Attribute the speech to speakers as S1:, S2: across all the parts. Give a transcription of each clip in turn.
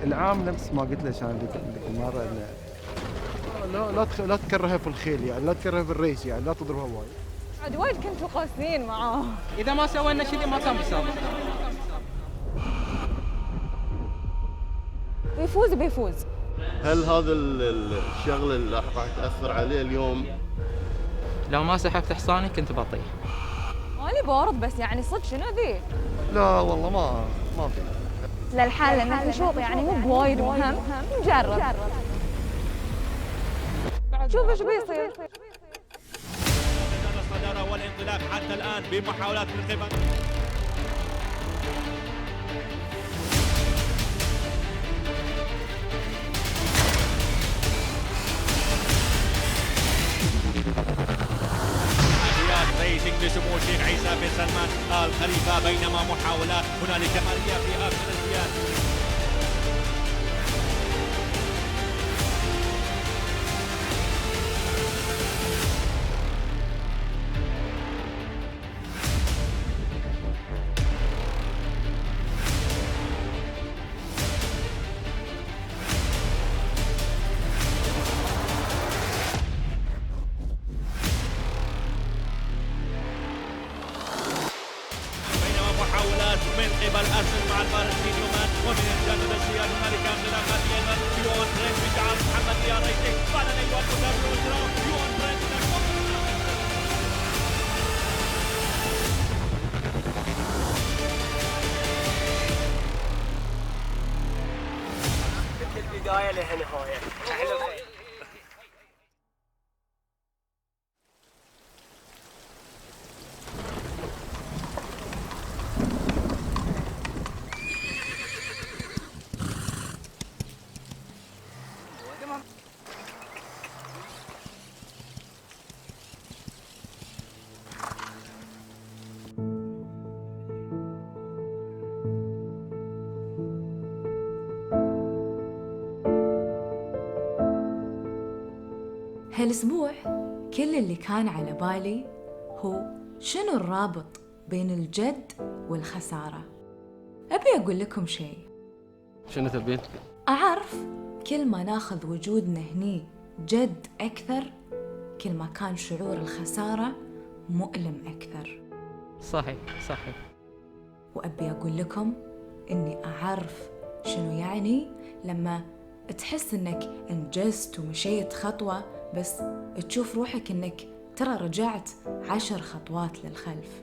S1: العام نفس ما قلت لك، انا قلت لك المره انه لا تكرهها في الخيل، يعني لا تكرهها في الريس، يعني لا تضربها وايد.
S2: عاد وايد كنتوا قاسيين معاه.
S3: اذا ما سوينا كذي ما كان بيسابق.
S2: بيفوز بيفوز.
S4: هل هذا الشغله اللي راح تاثر عليه اليوم؟
S3: لو ما سحبت حصاني كنت بطيح.
S2: ماني بارد بس يعني صدق شنو ذي؟
S1: لا والله ما في.
S2: للحال انه شوط يعني مو بوايد مهم، نجرب. شوف ايش بيصير.
S5: الصدارة والانطلاق حتى الآن بمحاولات من قبل ريسنج لسمو الشيخ عيسى بن سلمان آل خليفة، بينما محاولات هنالك عملية في آخر الازدياد. من قبل أرسنال مع الفارس في نيومان، ومن الجانب السياد هنالك انطلاقات يمن يوان برنت بشعار محمد يا ريتك بعد أن يوقف المدرب يوان برنت
S6: من البداية للنهاية.
S7: هالأسبوع كل اللي كان على بالي هو شنو الرابط بين الجد والخسارة. أبي أقول لكم شيء.
S3: شنو تبين؟
S7: أعرف كل ما ناخذ وجودنا هني جد أكثر، كل ما كان شعور الخسارة مؤلم أكثر.
S3: صحيح.
S7: وأبي أقول لكم إني أعرف شنو يعني لما تحس إنك انجزت ومشيت خطوة بس تشوف روحك إنك ترى رجعت 10 خطوات للخلف.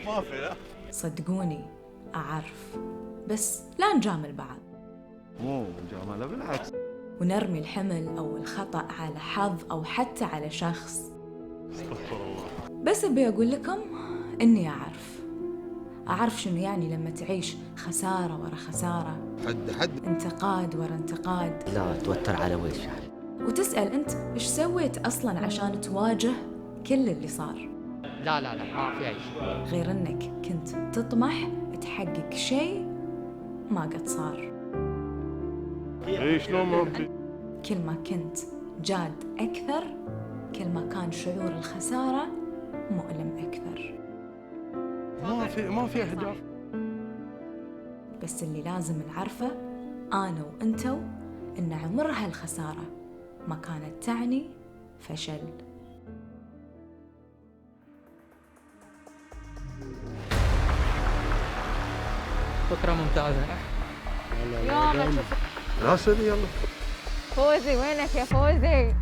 S4: ما في لا.
S7: صدقوني أعرف، بس لا نجامل بعض.
S1: مو مجامله، بالعكس.
S7: ونرمي الحمل أو الخطأ على حظ أو حتى على شخص.
S4: استغفر الله.
S7: بس أبي أقول لكم إني أعرف شنو يعني لما تعيش خسارة ورا خسارة،
S4: حد
S7: انتقاد ورا انتقاد،
S6: لا توتر على وجه شحن.
S7: وتسأل أنت إيش سويت أصلاً عشان تواجه كل اللي صار.
S3: لا ما في أي شيء.
S7: غير أنك كنت تطمح تحقق شيء ما قد صار.
S4: شلون ما في؟
S7: كل ما كنت جاد أكثر، كل ما كان شعور الخسارة مؤلم أكثر.
S1: ما في اهداف.
S7: بس اللي لازم نعرفه أنا وأنتو إن عمر هالخسارة ما كانت تعني فشل.
S3: فكرة ممتازة.
S2: يلا شوف
S1: لا سيدي يلا.
S2: فوزي، وينك يا فوزي؟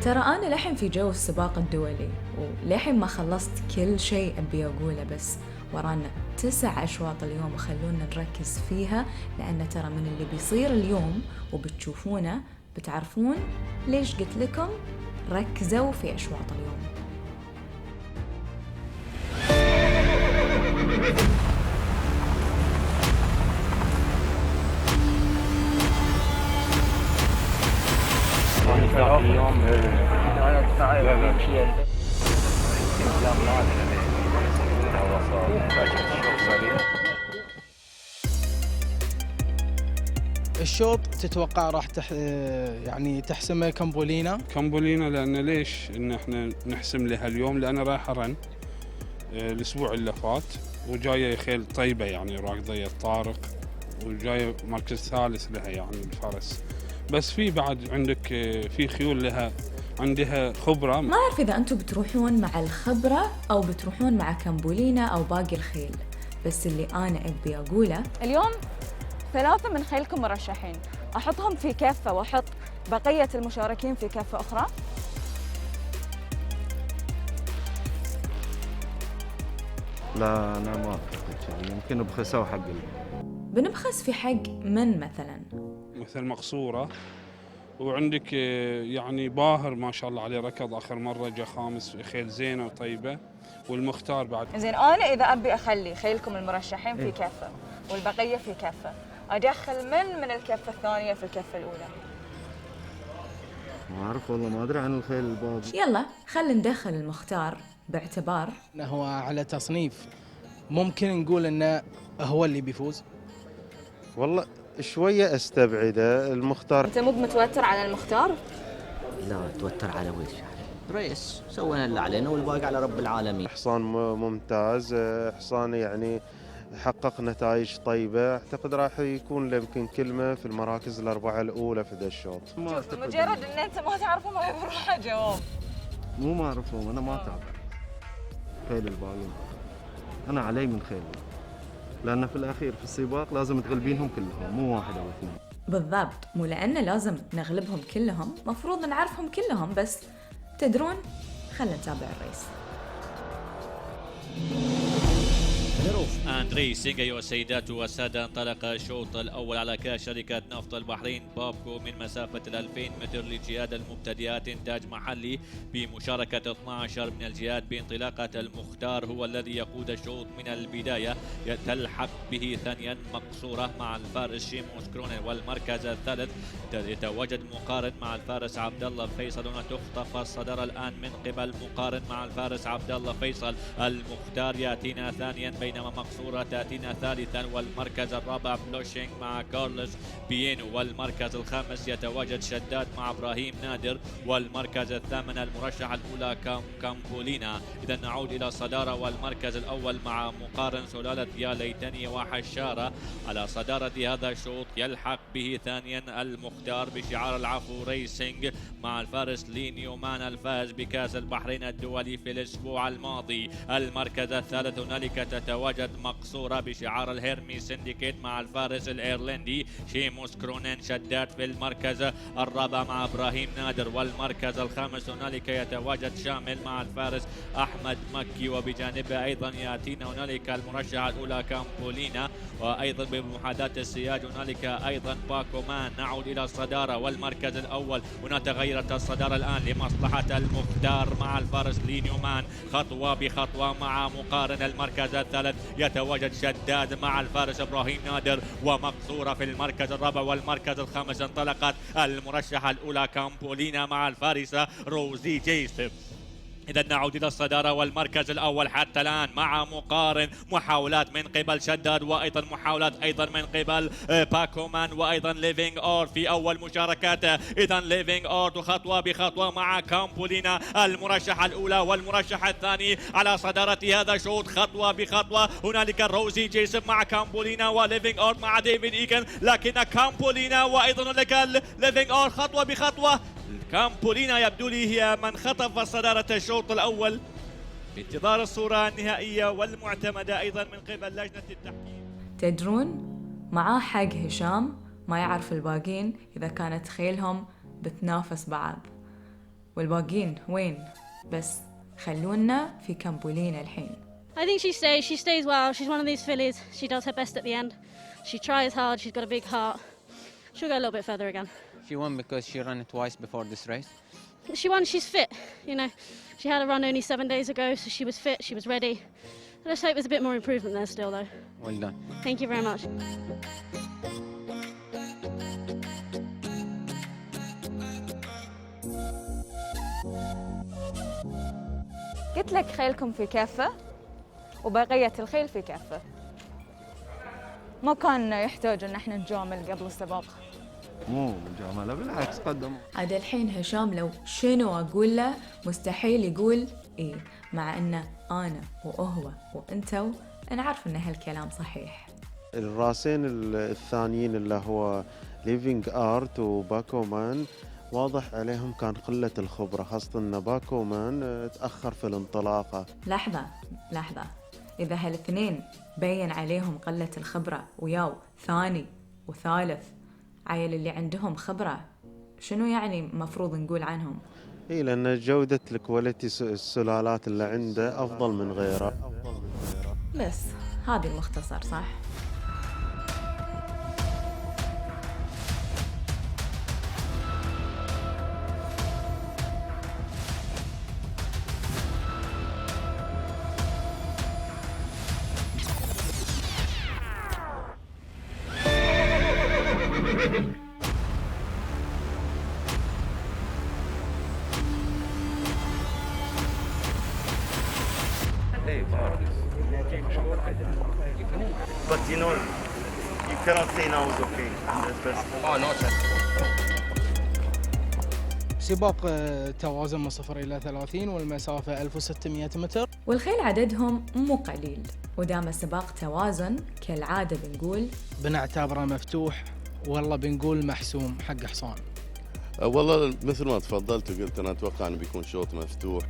S7: ترى أنا لحين في جو السباق الدولي، ولحين ما خلصت كل شيء أبي أقوله، بس ورانا 9 أشواط اليوم، وخلونا نركز فيها، لأن ترى من اللي بيصير اليوم وبتشوفونه بتعرفون ليش قلت لكم ركزوا في أشواط اليوم.
S8: الشوط تتوقع راح يعني تحسمه كامبولينا؟
S9: كامبولينا، لأن ليش إن إحنا نحسم لها اليوم؟ لأن رايحة رن الأسبوع اللي فات، وجاية خيل طيبة يعني راكضية طارق، وجاية مركز ثالث لها يعني الفرس. بس في بعد عندك في خيول لها عندها خبرة.
S7: ما أعرف إذا أنتم بتروحون مع الخبرة أو بتروحون مع كامبولينا أو باقي الخيل، بس اللي أنا أبي أقوله
S2: اليوم 3 من خيلكم مرشحين، أحطهم في كفة وأحط بقية المشاركين في كفة أخرى؟
S1: لا أنا ما أعتقد كذي، يمكن بخسوا حق
S7: بنبخس في حق من مثلا؟
S9: مثل مقصورة، وعندك يعني باهر ما شاء الله عليه ركض آخر مرة جاء خامس، خيل زينة وطيبة، والمختار بعد.
S2: زين، أنا إذا أبي أخلي خيلكم المرشحين في كفة والبقية في كفة، أدخل من الكفة الثانية في الكفة الأولى؟
S1: ما أعرف والله، ما أدري عن الخيل الباقي.
S7: يلا خلينا ندخل المختار، باعتبار
S8: إنه هو على تصنيف ممكن نقول إنه هو اللي بيفوز.
S1: والله شوية استبعده المختار.
S2: أنت مو متوتر على المختار؟
S6: لا توتر على ويش ريس، سوينا اللي علينا والباقي على رب العالمين.
S1: حصان ممتاز، حصان يعني حقق نتائج طيبة، أعتقد راح يكون له يمكن كلمة في المراكز الأربعة الأولى في ذا الشوط.
S2: شوف، مجرد إن أنت ما تعرفه ما يروح جواب.
S1: مو ما أعرفهم، أنا ما أتابع خيل الباقين، أنا علي من خيل، لأن في الأخير في السباق لازم تغلبينهم كلهم، مو واحد أو اثنين.
S7: بالضبط، مو لأن لازم نغلبهم كلهم، مفروض نعرفهم كلهم، بس تدرون خلينا نتابع الريس.
S5: اند ريسينج. ايها السيدات والساده، انطلق الشوط الاول على كاس شركه نفط البحرين بابكو من مسافه 2000 متر لجهاد المبتدئات، انتاج محلي بمشاركه 12 من الجهات، بانطلاقه المختار هو الذي يقود الشوط من البدايه، تلحق به ثانيا مقصوره مع الفارس شيموس كرونن، والمركز الثالث يتواجد مقارن مع الفارس عبد الله فيصل، وتخطف الصداره الان من قبل مقارن مع الفارس عبد الله فيصل. المختار ياتينا ثانيا، بينما مقصورة تأتينا ثالثا، والمركز الرابع بلوشينج مع كارلوس بيينو، والمركز الخامس يتواجد شداد مع إبراهيم نادر، والمركز الثامن المرشح الأولى كامبولينا. إذا نعود إلى الصدارة، والمركز الأول مع مقارن سلالة يا ليتني وحشارة على صدارة هذا الشوط، يلحق به ثانيا المختار بشعار العفو ريسينج مع الفارس لي نيومان الفائز بكأس البحرين الدولي في الأسبوع الماضي. المركز الثالث هنالك تتواجد مقصورة بشعار الهيرمي سنديكيت مع الفارس الايرلندي شيموس كرونن. شداد في المركز الرابع مع ابراهيم نادر، والمركز الخامس هنالك يتواجد شامل مع الفارس احمد مكي، وبجانبه ايضا ياتينا هنالك المرشحه الاولى كامبولينا، وايضا بمحاذاه السياج هنالك ايضا باكو مان. نعود الى الصداره والمركز الاول، هنا تغيرت الصداره الان لمصلحه المختار مع الفارس لي نيومان، خطوه بخطوه مع مقارن. المركز الثالث يتواجد شداد مع الفارس ابراهيم نادر، ومقصوره في المركز الرابع، والمركز الخامس انطلقت المرشحه الاولى كامبولينا مع الفارسه روزي جيسف. إذا نعود إلى الصدارة والمركز الأول حتى الآن مع مقارن، محاولات من قبل شداد، وأيضا محاولات أيضا من قبل باكومان، وأيضا ليفينغ أورد في أول مشاركاته. إذا ليفينغ أورد خطوة بخطوة مع كامبولينا المرشحة الأولى والمرشح الثاني على صدارة هذا الشوط، خطوة بخطوة. هنالك روزي جيسف مع كامبولينا، وليفينغ أورد مع ديفيد إيكن، لكن كامبولينا وأيضا هنالك ليفينغ أورد خطوة بخطوة. كامبولينا يبدو لي هي من خطف صدارة الشوط الأول، بانتظار الصورة النهائية والمعتمدة أيضا من قبل لجنة التحكيم.
S7: تدرون معاه حق هشام ما يعرف الباقين إذا كانت خيلهم بتنافس بعض، والباقين وين؟ بس خلونا في كامبولينا الحين.
S10: I think she stays well. She's one of these fillies. She does her best at the end. She tries hard, she's got a big heart. She'll go a little bit further again.
S3: She won because she ran twice before this race.
S10: She won, she's fit, you know. She had a run only 7 days ago, so she was fit, she was ready. Let's hope there's a bit more improvement there still, though.
S3: Well done.
S10: Thank you very much.
S2: قلت لك خيلكم في كافة وبقية الخيل في كافة. ما كان يحتاج ان احنا نجامل قبل السباق.
S1: مو مجاملة، بالعكس قدم.
S7: عاد الحين هشام لو شنو اقول له مستحيل يقول ايه، مع انه انا وهو وانتو نعرف ان هالكلام صحيح.
S11: الراسين الثانيين اللي هو ليفينج ارت وباكومان واضح عليهم كان قلة الخبرة، خاصة ان باكومان تأخر في الانطلاقة.
S7: لحظة، إذا هالاثنين بين عليهم قلة الخبرة وياو ثاني وثالث عيل اللي عندهم خبرة، شنو يعني مفروض نقول عنهم؟
S11: اي لأن جودة الكواليتي السلالات اللي عنده أفضل من غيره.
S7: بس هذه المختصر صح؟
S12: But you know, you cannot say now it's okay. Oh no.
S8: سباق توازن من 0 إلى 30 والمسافة 1600 متر.
S7: والخيل عددهم مو قليل، ودام السباق توازن كالعادة بنقول
S8: بنعتبره مفتوح، والله بنقول محسوم حق حصان.
S4: والله مثل ما تفضلت وقلت انا اتوقع انه بيكون شوط مفتوح.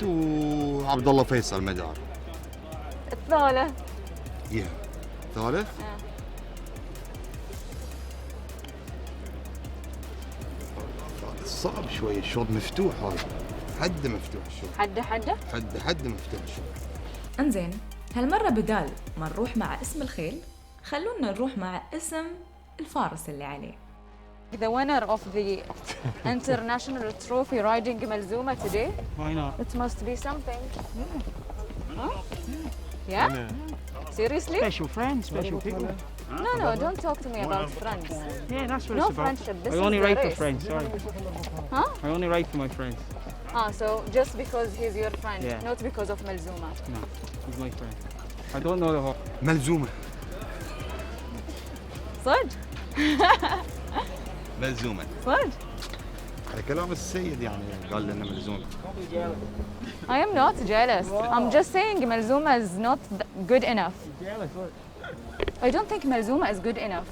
S13: وعبد الله فيصل مدار.
S2: الثالث.
S13: ثالث؟ صعب شوي، الشوط مفتوح هذا. حد مفتوح الشوط. حد مفتوح الشوط.
S7: انزين، هالمرة بدال ما نروح مع اسم الخيل خلونا نروح مع اسم الفارس اللي عليه.
S2: The winner of the international trophy riding Malzouma today.
S14: Why not?
S2: It must be something. Huh? Yeah? Seriously?
S14: Special friends, special people.
S2: No, don't talk to me about friends.
S14: Yeah, that's what
S2: no
S14: it's about.
S2: friendship. This
S14: I
S2: is
S14: only
S2: the
S14: ride for
S2: race.
S14: friends, sorry.
S2: Huh?
S14: I only ride for my friends.
S2: So just because he's your friend,
S14: Yeah.
S2: not because of Malzouma.
S14: No, he's my friend. I don't know the whole.
S13: ملزومة.
S2: صدق؟
S13: ملزومة.
S2: صدق؟
S13: على كلام السيد يعني قال لنا ملزومة.
S2: I am not jealous. I'm just saying Malzouma is not good enough. I don't think Malzouma is good enough.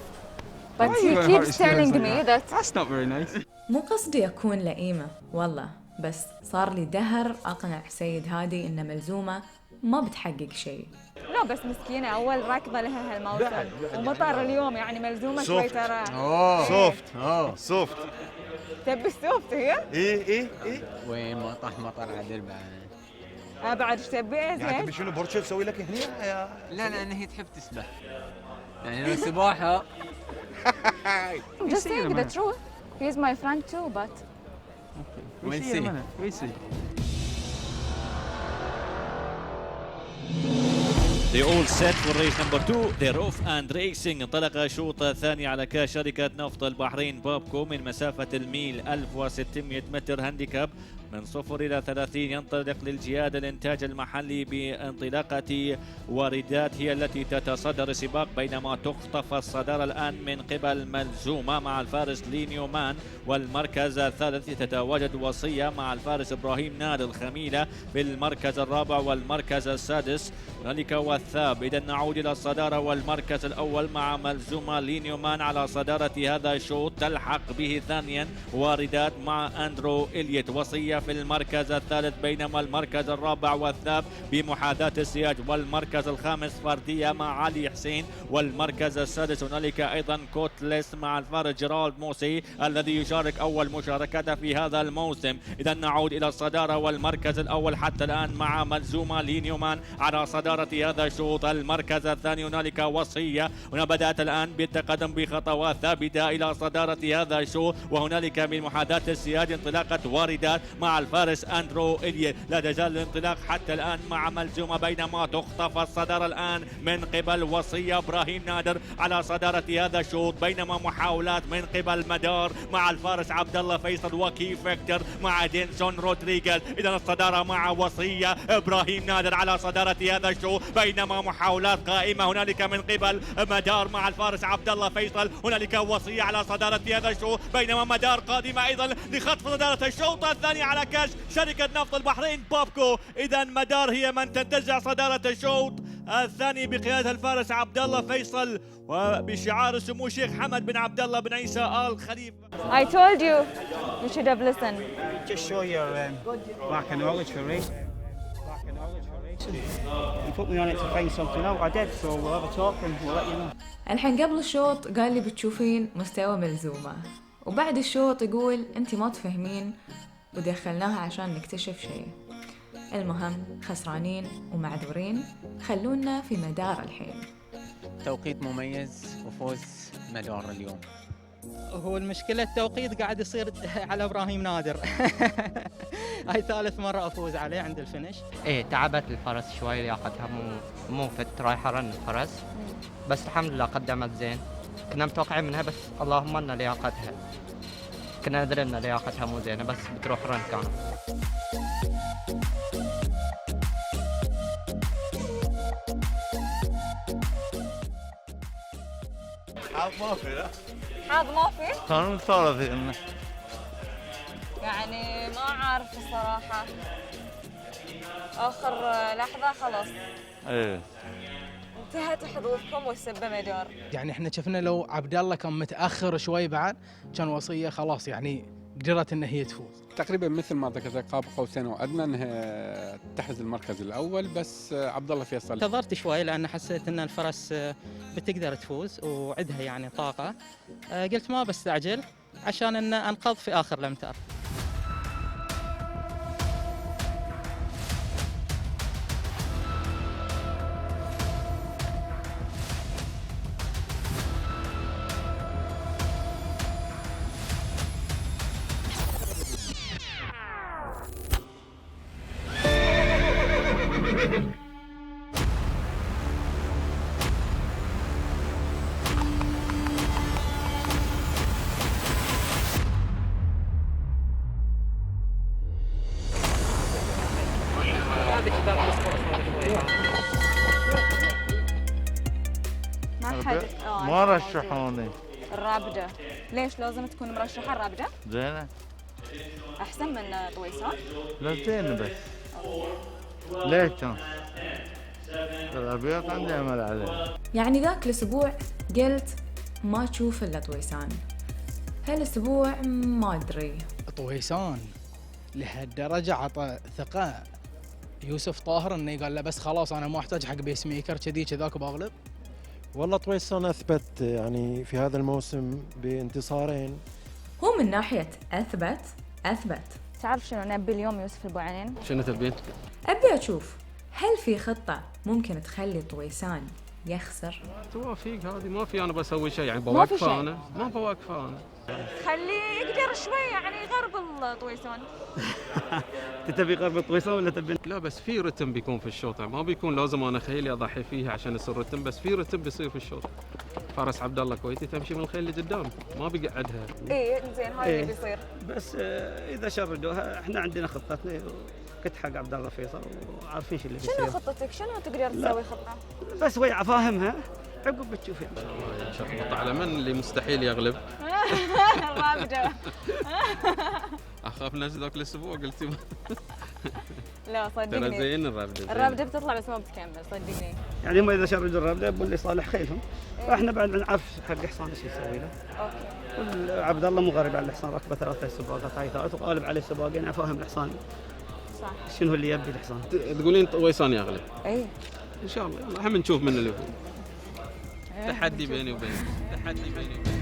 S2: But he keeps telling me that.
S14: That's not very nice.
S7: مو قصدي أكون لئيمة والله، بس صار لي دهر أقنع سيد هادي إن ملزومة ما بتحقق شيء.
S2: لا بس مسكينة أول ركضة لها هالموسم ومطر اليوم، يعني ملزومة شوي ترى.
S13: سوفت.
S2: تبي السوفت هي؟
S13: ايه
S3: وين ما طاح مطر عدل بعد.
S2: بعد ايش تبي
S13: يعني تبي شنو بورشة تسوي لك هنا يا
S3: لا لأن هي تحب تسبح. يعني لو سباحة.
S2: I'm just saying the truth. He's my friend too, but.
S14: We'll see in a minute. We'll see.
S5: They all set for race number 2. They're off and racing. انطلق الشوط الثاني على كاس شركة نفط البحرين بابكو من مسافة الميل 1600 متر هانديكاب من 0 إلى 30. ينطلق للجياد الإنتاج المحلي بانطلاقة واردات هي التي تتصدر السباق، بينما تخطف الصدارة الآن من قبل ملزومة مع الفارس لينيو مان، والمركز الثالث تتواجد وصية مع الفارس إبراهيم نادر الخميلة بالمركز الرابع، والمركز السادس هنالك والثاب. إذا نعود إلى الصدارة والمركز الأول مع ملزومة لينيومان على صدارة هذا الشوط، تلحق به ثانيا واردات مع أندرو إليت. وصية في المركز الثالث، بينما المركز الرابع والثاب بمحاذاة السياج، والمركز الخامس فردية مع علي حسين، والمركز السادس هنالك أيضا كوتليس مع الفارس جيرالد موسي الذي يشارك أول مشاركته في هذا الموسم. إذا نعود إلى الصدارة والمركز الأول حتى الآن مع ملزومة لينيومان على صدارة هذا الشوط. المركز الثاني هنالك وصية، هنا بدأت الآن بالتقدم بخطوات ثابتة إلى صدارة هذا الشوط، وهنالك من محاذاة السياج انطلاقة واردات مع الفارس أندرو إليت. لا تزال الانطلاق حتى الآن مع ملزومة، بينما تخطف الصدارة الآن من قبل وصية إبراهيم نادر على صدارة هذا الشوط، بينما محاولات من قبل مدار مع الفارس عبد الله فيصل وكيف فيكتور مع دينسون رودريغيز. إذا الصدارة مع وصية إبراهيم نادر على صدارة هذا الشوط، بينما محاولات قائمة هنالك من قبل مدار مع الفارس عبد الله فيصل. هنالك وصية على صدارة هذا الشوط، بينما مدار قادمة أيضا لخطف صدارة الشوط الثاني على كاش شركة نفط البحرين بابكو. إذا مدار هي من تنتزع صدارة الشوط الثاني بقيادة الفارس عبد الله فيصل وبشعار سمو الشيخ حمد بن عبد الله بن عيسى آل خليفة.
S2: I told you should have listened.
S14: Just show your lack of knowledge for racing. You put me on it to find something out. I did, so we'll have a talk and we'll let you know.
S7: الحين قبل الشوط قال لي بتشوفين مستوى ملزومة، وبعد الشوط يقول انتي ما تفهمين ودخلناها عشان نكتشف شيء. المهم خسرانين ومعذورين، خلونا في مدار الحين.
S3: توقيت مميز وفوز مدار اليوم.
S15: هو المشكلة التوقيت قاعد يصير على إبراهيم نادر. هاي ثالث مرة أفوز عليه عند الفينش.
S16: إيه تعبت الفرس شوي، لياقتها مو فت، رايحة رن الفرس، بس الحمد لله قدمت زين. كنا متوقعين منها، بس اللهم ان لياقتها، كنا ندري ان لياقتها مو زينة، بس بتروح رن كانت.
S12: حظ ما في، لا
S2: حظ ما في؟
S12: كانوا متفارضين
S2: يعني ما عارف الصراحة، آخر لحظة خلاص
S12: ايه
S2: انتهت حظوظكم والسبة مدار.
S8: يعني احنا شفنا لو عبد الله كان متاخر شوي بعد كان وصيه خلاص يعني قدرت ان هي تفوز.
S9: تقريبا مثل ما ذكرت قاب قوسين وادنى انها تحرز المركز الاول، بس عبد الله فيصل
S15: انتظرت شوي لان حسيت ان الفرس بتقدر تفوز وعندها يعني طاقه، قلت ما بستعجل عشان ان انقض في اخر الامتار.
S12: ما رشحوني.
S2: الرابدة ليش لازم تكون مرشحة الرابدة؟
S12: زينة
S2: أحسن من طويسان؟
S12: لا زينة بس ليش كان؟ الأبيض عندي أمل عليه.
S7: يعني ذاك الأسبوع قلت ما تشوف إلا طويسان، هالأسبوع ما أدري.
S8: طويسان لهالدرجة عطى ثقة يوسف طاهر انه قال له بس خلاص انا ما احتاج حق بيس ميكر كذي كذاك بغلب.
S17: والله طويسان اثبت يعني في هذا الموسم بانتصارين.
S7: هو من ناحية اثبت
S2: تعرف شنو نبي اليوم يوسف البوعينين؟
S14: شنو تبين؟
S7: ابي اشوف هل في خطة ممكن تخلي طويسان يخسر؟
S9: توافيق هذه ما في، انا بسوي شيء يعني بوقفه، انا ما بوقفه انا.
S2: خليه يقدر شوي يعني يغرب طويسان.
S14: تبي غرب طويسان ولا تبي؟
S9: لا بس في رتم بيكون في الشوط، يعني ما بيكون لازم انا خيلي اضحي فيها عشان يصير رتم، بس في رتم بيصير في الشوط. فارس عبد الله كويتي تمشي من الخيل اللي قدام، ما بيقعدها.
S2: ايه زين هاي اللي بيصير.
S14: بس اذا شردوها احنا عندنا خطتنا، كنت حق عبد الله فيصل وعارفين شو اللي بيصير.
S2: شنو خطتك؟ شنو تقدر تسوي خطة؟
S14: بس ويا فاهمها عقب بتشوفين.
S9: شخبط على من اللي مستحيل يغلب.
S2: الرابدة.
S9: اخاف نفس ذاك الاسبوع قلت
S2: لا صدقني
S3: ترى زين الرابدة،
S2: الرابدة بتطلع بس ما بتكمل صدقني.
S14: يعني هم اذا شردوا الرابده يبون اللي صالح خيلهم، فاحنا بعد نعرف حق حصان ايش يسوي له. اوكي. عبد الله مو غريب على الحصان، ركبه 3 سباقات هاي ثالث وغالب عليه سباقين، فاهم الحصان
S2: صح
S14: شنو اللي يبي الحصان.
S3: تقولين طويسان يغلب؟
S2: اي
S3: ان شاء الله. يلا الحين نشوف من اللي يفوز. تحدي بيني وبينك، تحدي بيني وبينك.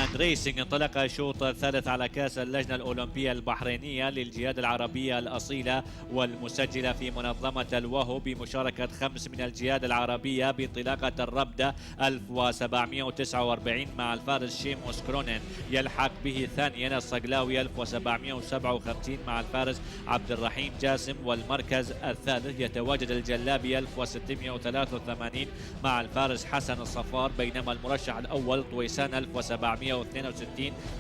S5: اند ريسنج انطلق الشوط الثالث على كأس اللجنة الأولمبية البحرينية للجهاد العربية الأصيلة والمسجلة في منظمة الوهو بمشاركة 5 من الجهاد العربية بانطلاقة الربدة 1749 مع الفارس شيموس كرونين، يلحق به ثانيا الصقلاوي 1757 مع الفارس عبد الرحيم جاسم، والمركز الثالث يتواجد الجلابي 1683 مع الفارس حسن الصفار، بينما المرشح الأول طويسان 1762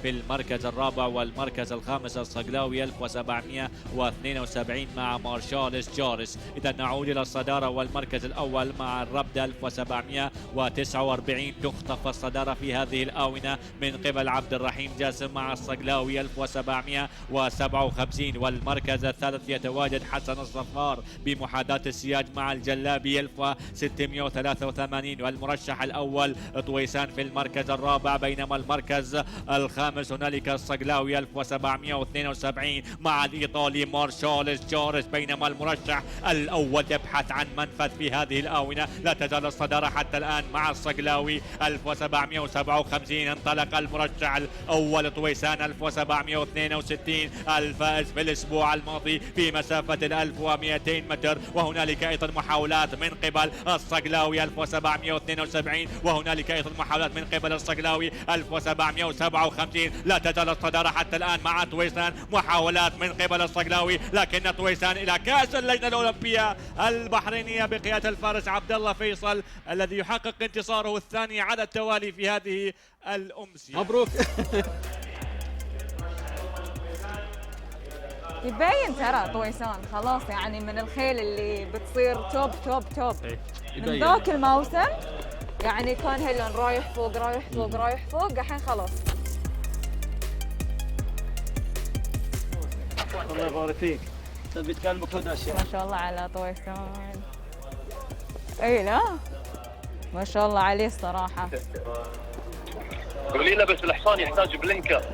S5: في المركز الرابع، والمركز الخامس الصقلاوي 1772 مع مارشالس جارس. إذا نعود إلى الصدارة والمركز الأول مع الربدة 1749 تخطف الصدارة في هذه الآونة من قبل عبد الرحيم جاسم مع الصقلاوي 1757، والمركز الثالث يتواجد حسن الصفار بمحاذاة السياج مع الجلابي 1683، والمرشح الأول طويسان في المركز الرابع، بينما المركز الخامس هنالك الصقلاوي 1772 مع الإيطالي مارشالس جارس، بينما المرشح الأول يبحث عن منفذ في هذه الآونة. لا تزال الصدارة حتى الآن مع الصقلاوي 1757. انطلق المرشح الأول طويسان 1762 الفائز في الأسبوع الماضي في مسافة 1200 متر، وهنالك أيضا محاولات من قبل الصقلاوي 1772، وهنالك أيضا محاولات من قبل الصقلاوي 1757. لا تزال الصدارة حتى الآن مع طويسان، محاولات من قبل الصقلاوي، لكن طويسان إلى كأس اللجنة الأولمبية البحرينية بقيادة الفارس عبد الله فيصل الذي يحقق انتصاره الثاني على التوالي في هذه الأمسية.
S3: مبروك.
S2: يبين ترى طويسان خلاص يعني من الخيل اللي بتصير توب توب توب من ذاك الموسم، يعني كان هيلون رايح فوق رايح فوق رايح فوق، الحين خلاص.
S14: الله يبارك فيك. تبي تكلمك هدى اشياء.
S2: ما شاء الله على طويسان. اي لا ما شاء الله عليه الصراحة.
S18: قولي له بس الحصان يحتاج بلينكر.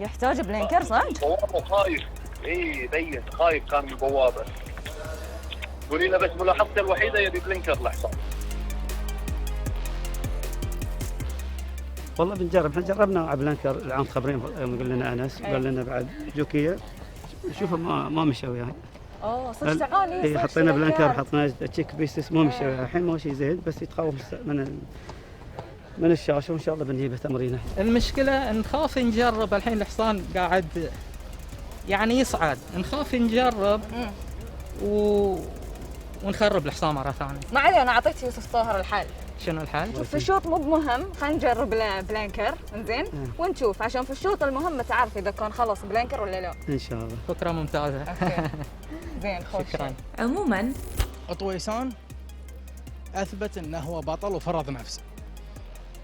S2: يحتاج بلينكر صدق؟
S18: بوابه خايف. اي بين خايف كان من البوابه. قولي له بس ملاحظته الوحيده يبي بلينكر الحصان.
S14: والله بنجرب، احنا جربنا مع بلانكر العام خبرين يوم قال لنا انس، قال لنا بعد جوكيه شوفوا ما مشى وياي.
S2: اوه صدق تعالي.
S14: اي حطينا بلانكر حطينا تشيك بيسس ما مشى وياي، الحين ماشي زين بس يتخوف من الشاشه، وان شاء الله بنجيبه تمرينه.
S15: المشكله نخاف نجرب، الحين الحصان قاعد يعني يصعد، نخاف نجرب ونخرب الحصان مره ثانيه.
S2: ما علي، انا اعطيت يوسف طاهر الحل.
S15: شنو الحل؟
S2: في الشوط مو بمهم، خلينا نجرب بلانكر انزين ونشوف، عشان في الشوط المهم تعرف اذا كان خلص بلانكر ولا لا.
S14: ان شاء الله.
S15: فكره ممتازه.
S2: اوكي زين خوش.
S15: شكرا.
S7: عموما
S8: طويسان اثبت انه هو بطل وفرض نفسه.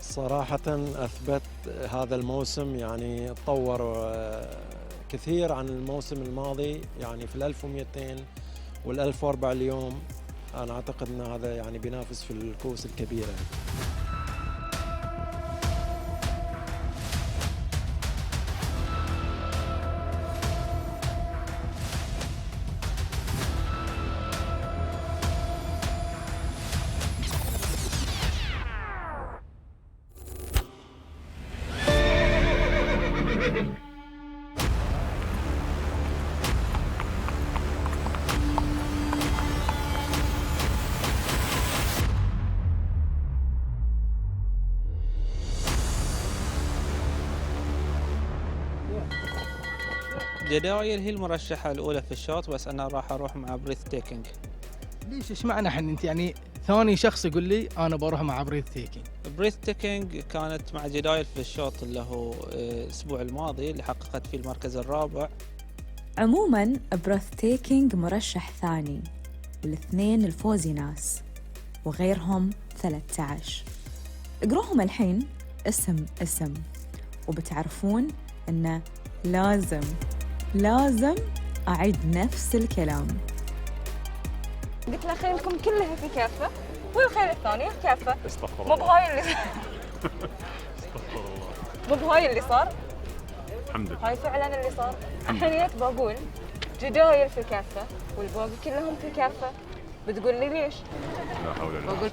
S17: صراحة أثبت هذا الموسم، يعني تطور كثير عن الموسم الماضي، يعني في 1200 وال1004 اليوم أنا أعتقد أن هذا يعني بينافس في الكؤوس الكبيرة.
S19: جدايل هي المرشحة الأولى في الشوط، بس أنا راح أروح مع بريث تيكينج.
S8: ليش ايش معنى حن انت يعني ثاني شخص يقول لي انا بروح مع بريث تيكينج؟
S19: بريث تيكينج كانت مع جدايل في الشوط اللي هو الأسبوع الماضي اللي حققت فيه المركز الرابع.
S7: عموما بريث تيكينج مرشح ثاني، والاثنين الفوزي ناس وغيرهم 13. اقروهم الحين اسم اسم وبتعرفون أنه لازم أعيد نفس الكلام.
S2: قلت له خيلكم كلها في كافة والخيل الثانية في كافة.
S20: استغفر
S2: مو
S20: الله.
S2: بهاي اللي
S20: استغفر الله.
S2: مو بهاي اللي صار.
S20: الحمد لله.
S2: هاي فعلا اللي صار. الحين جيت بقول جدايل في كافة والباقي كلهم في كافة، بتقول لي ليش؟
S20: لا حول ولا قوة.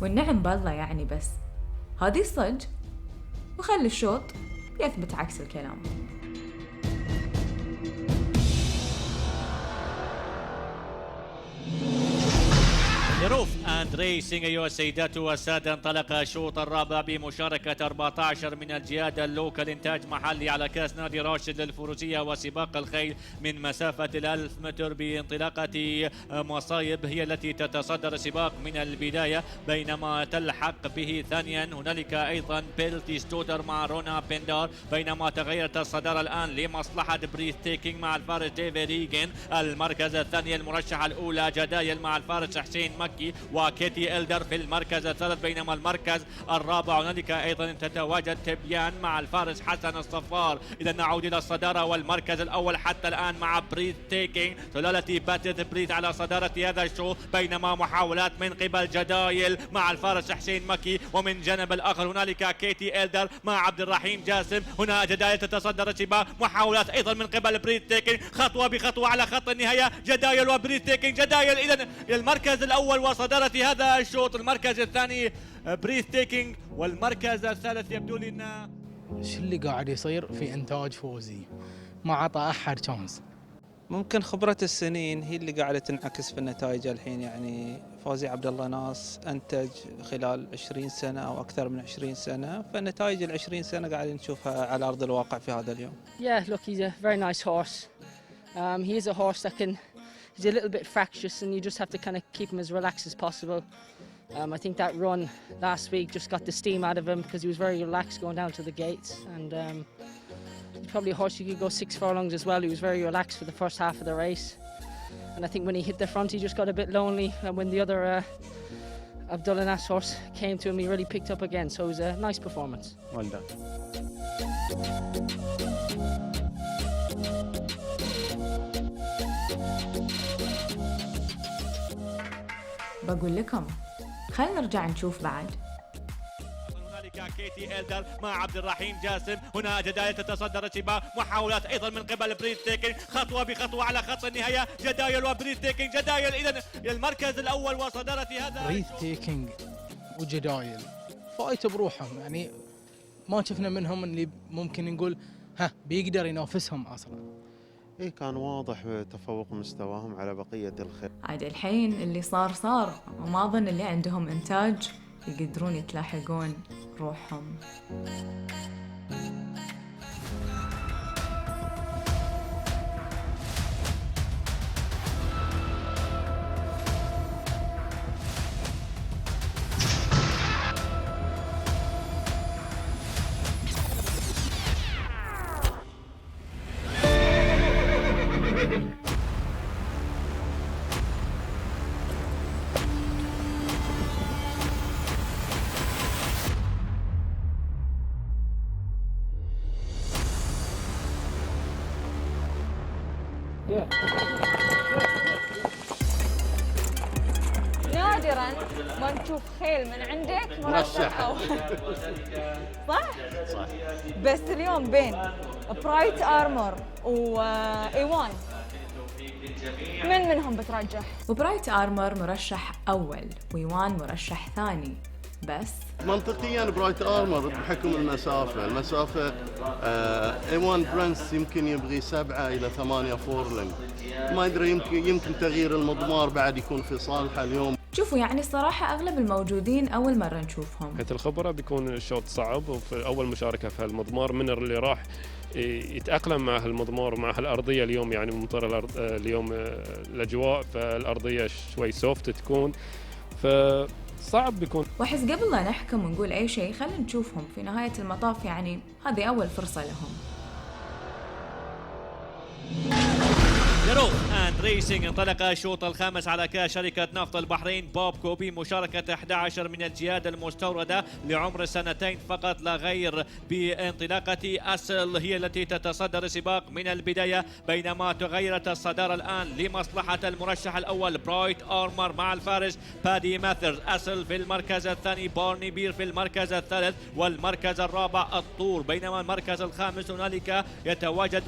S7: والنعم بالله يعني، بس هذه صج، وخلي الشوط يثبت عكس الكلام.
S5: ظروف اند ريسينج ايها السيدات والساده، انطلق الشوط الرابع بمشاركه 14 من الجهاد اللوكال انتاج محلي على كاس نادي راشد للفروسيه وسباق الخيل من مسافه 1000 متر بانطلاقه مصايب هي التي تتصدر السباق من البدايه، بينما تلحق به ثانيا هنالك ايضا بيلتي ستوتر مع رونا بندار، بينما تغيرت الصداره الان لمصلحه بريث تيكينج مع الفارس ديفيد ريجن. المركز الثاني المرشحه الاولى جدايل مع الفارس حسين مكي وكيتي إلدر في المركز الثالث، بينما المركز الرابع هنالك ايضا تتواجد تبيان مع الفارس حسن الصفار. اذا نعود الى الصداره والمركز الاول حتى الان مع بريث تيكينج، سلاله باتت بريث على صداره هذا الشوط، بينما محاولات من قبل جدايل مع الفارس حسين مكي، ومن جانب الاخر هنالك كيتي إلدر مع عبد الرحيم جاسم. هنا جدايل تتصدر السباق، محاولات ايضا من قبل بريث تيكينج، خطوه بخطوه على خط النهايه جدايل وبريث تيكينج. جدايل اذا المركز الاول وصدارة هذا الشوط، المركز الثاني بريث تيكينج، والمركز الثالث يبدو لي انه
S8: شو اللي قاعد يصير في انتاج فوزي؟ ما عطى احد شانس.
S19: ممكن خبرة السنين هي اللي قاعدة تنعكس في النتائج الحين. يعني فوزي عبد الله ناس أنتج خلال 20 سنة أو أكثر من 20 سنة، فالنتائج 20 سنة قاعدين نشوفها على أرض الواقع في هذا اليوم.
S10: Yeah, look, he's a very nice horse. He is a horse that he's a little bit fractious, and you just have to kind of keep him as relaxed as possible. I think that run last week just got the steam out of him because he was very relaxed going down to the gates, and he's probably a horse you could go 6 furlongs as well. He was very relaxed for the first half of the race, and I think when he hit the front he just got a bit lonely, and when the other Abdullah Nas horse came to him he really picked up again, so it was a nice performance.
S11: Well done.
S7: بقول لكم خلينا نرجع نشوف بعد.
S5: هنالك كيتي إلدر مع عبد الرحيم جاسم، هنا جدايل تتصدر السباق، محاولات ايضا من قبل بريث تيكينج، خطوه بخطوه على خط النهايه جدايل وبريث تيكينج. جدايل اذا المركز الاول وصداره هذا
S8: بريث تيكينج وجدايل فايت بروحهم، يعني ما شفنا منهم اللي ممكن نقول بيقدر ينافسهم اصلا.
S11: إيه كان واضح تفوق مستواهم على بقية الخيل.
S7: عاد الحين اللي صار وما أظن اللي عندهم إنتاج يقدرون يتلاحقون روحهم.
S2: نادرا ما نشوف خيل من عندك مرشح أول. صح؟
S4: صح.
S2: بس اليوم بين برايت آرمور وإيوان من منهم بترجح؟
S7: وبرايت آرمور مرشح أول وإيوان مرشح ثاني، بس
S4: منطقيا برايت آرمر بحكم المسافة ايوان برنس يمكن يبغي 7 إلى 8 فورلنج، ما أدري يمكن تغيير المضمار بعد يكون في صالحه اليوم.
S7: شوفوا يعني الصراحة أغلب الموجودين أول مرة نشوفهم.
S20: حيث الخبرة بيكون الشوط صعب، وفي أول مشاركة في هالمضمار من اللي راح يتأقلم مع هالمضمار مع هالأرضية اليوم، يعني ممطر اليوم الأجواء، فالأرضية شوي سوفت تكون، فصعب بيكون.
S7: وأحس قبل لا نحكم ونقول أي شيء خلينا نشوفهم في نهاية المطاف، يعني هذه أول فرصة لهم.
S5: ظروف اند ريسينج انطلق الشوط الخامس على كاس شركة نفط البحرين بابكو بمشاركة 11 من الجياد المستوردة لعمر سنتين فقط لا غير، بانطلاقة أسل هي التي تتصدر السباق من البداية، بينما تغيرت الصدارة الآن لمصلحة المرشح الأول برايت آرمر مع الفارس بادي ماثرز. أسل في المركز الثاني، بارني بير في المركز الثالث، والمركز الرابع الطور، بينما المركز الخامس هنالك يتواجد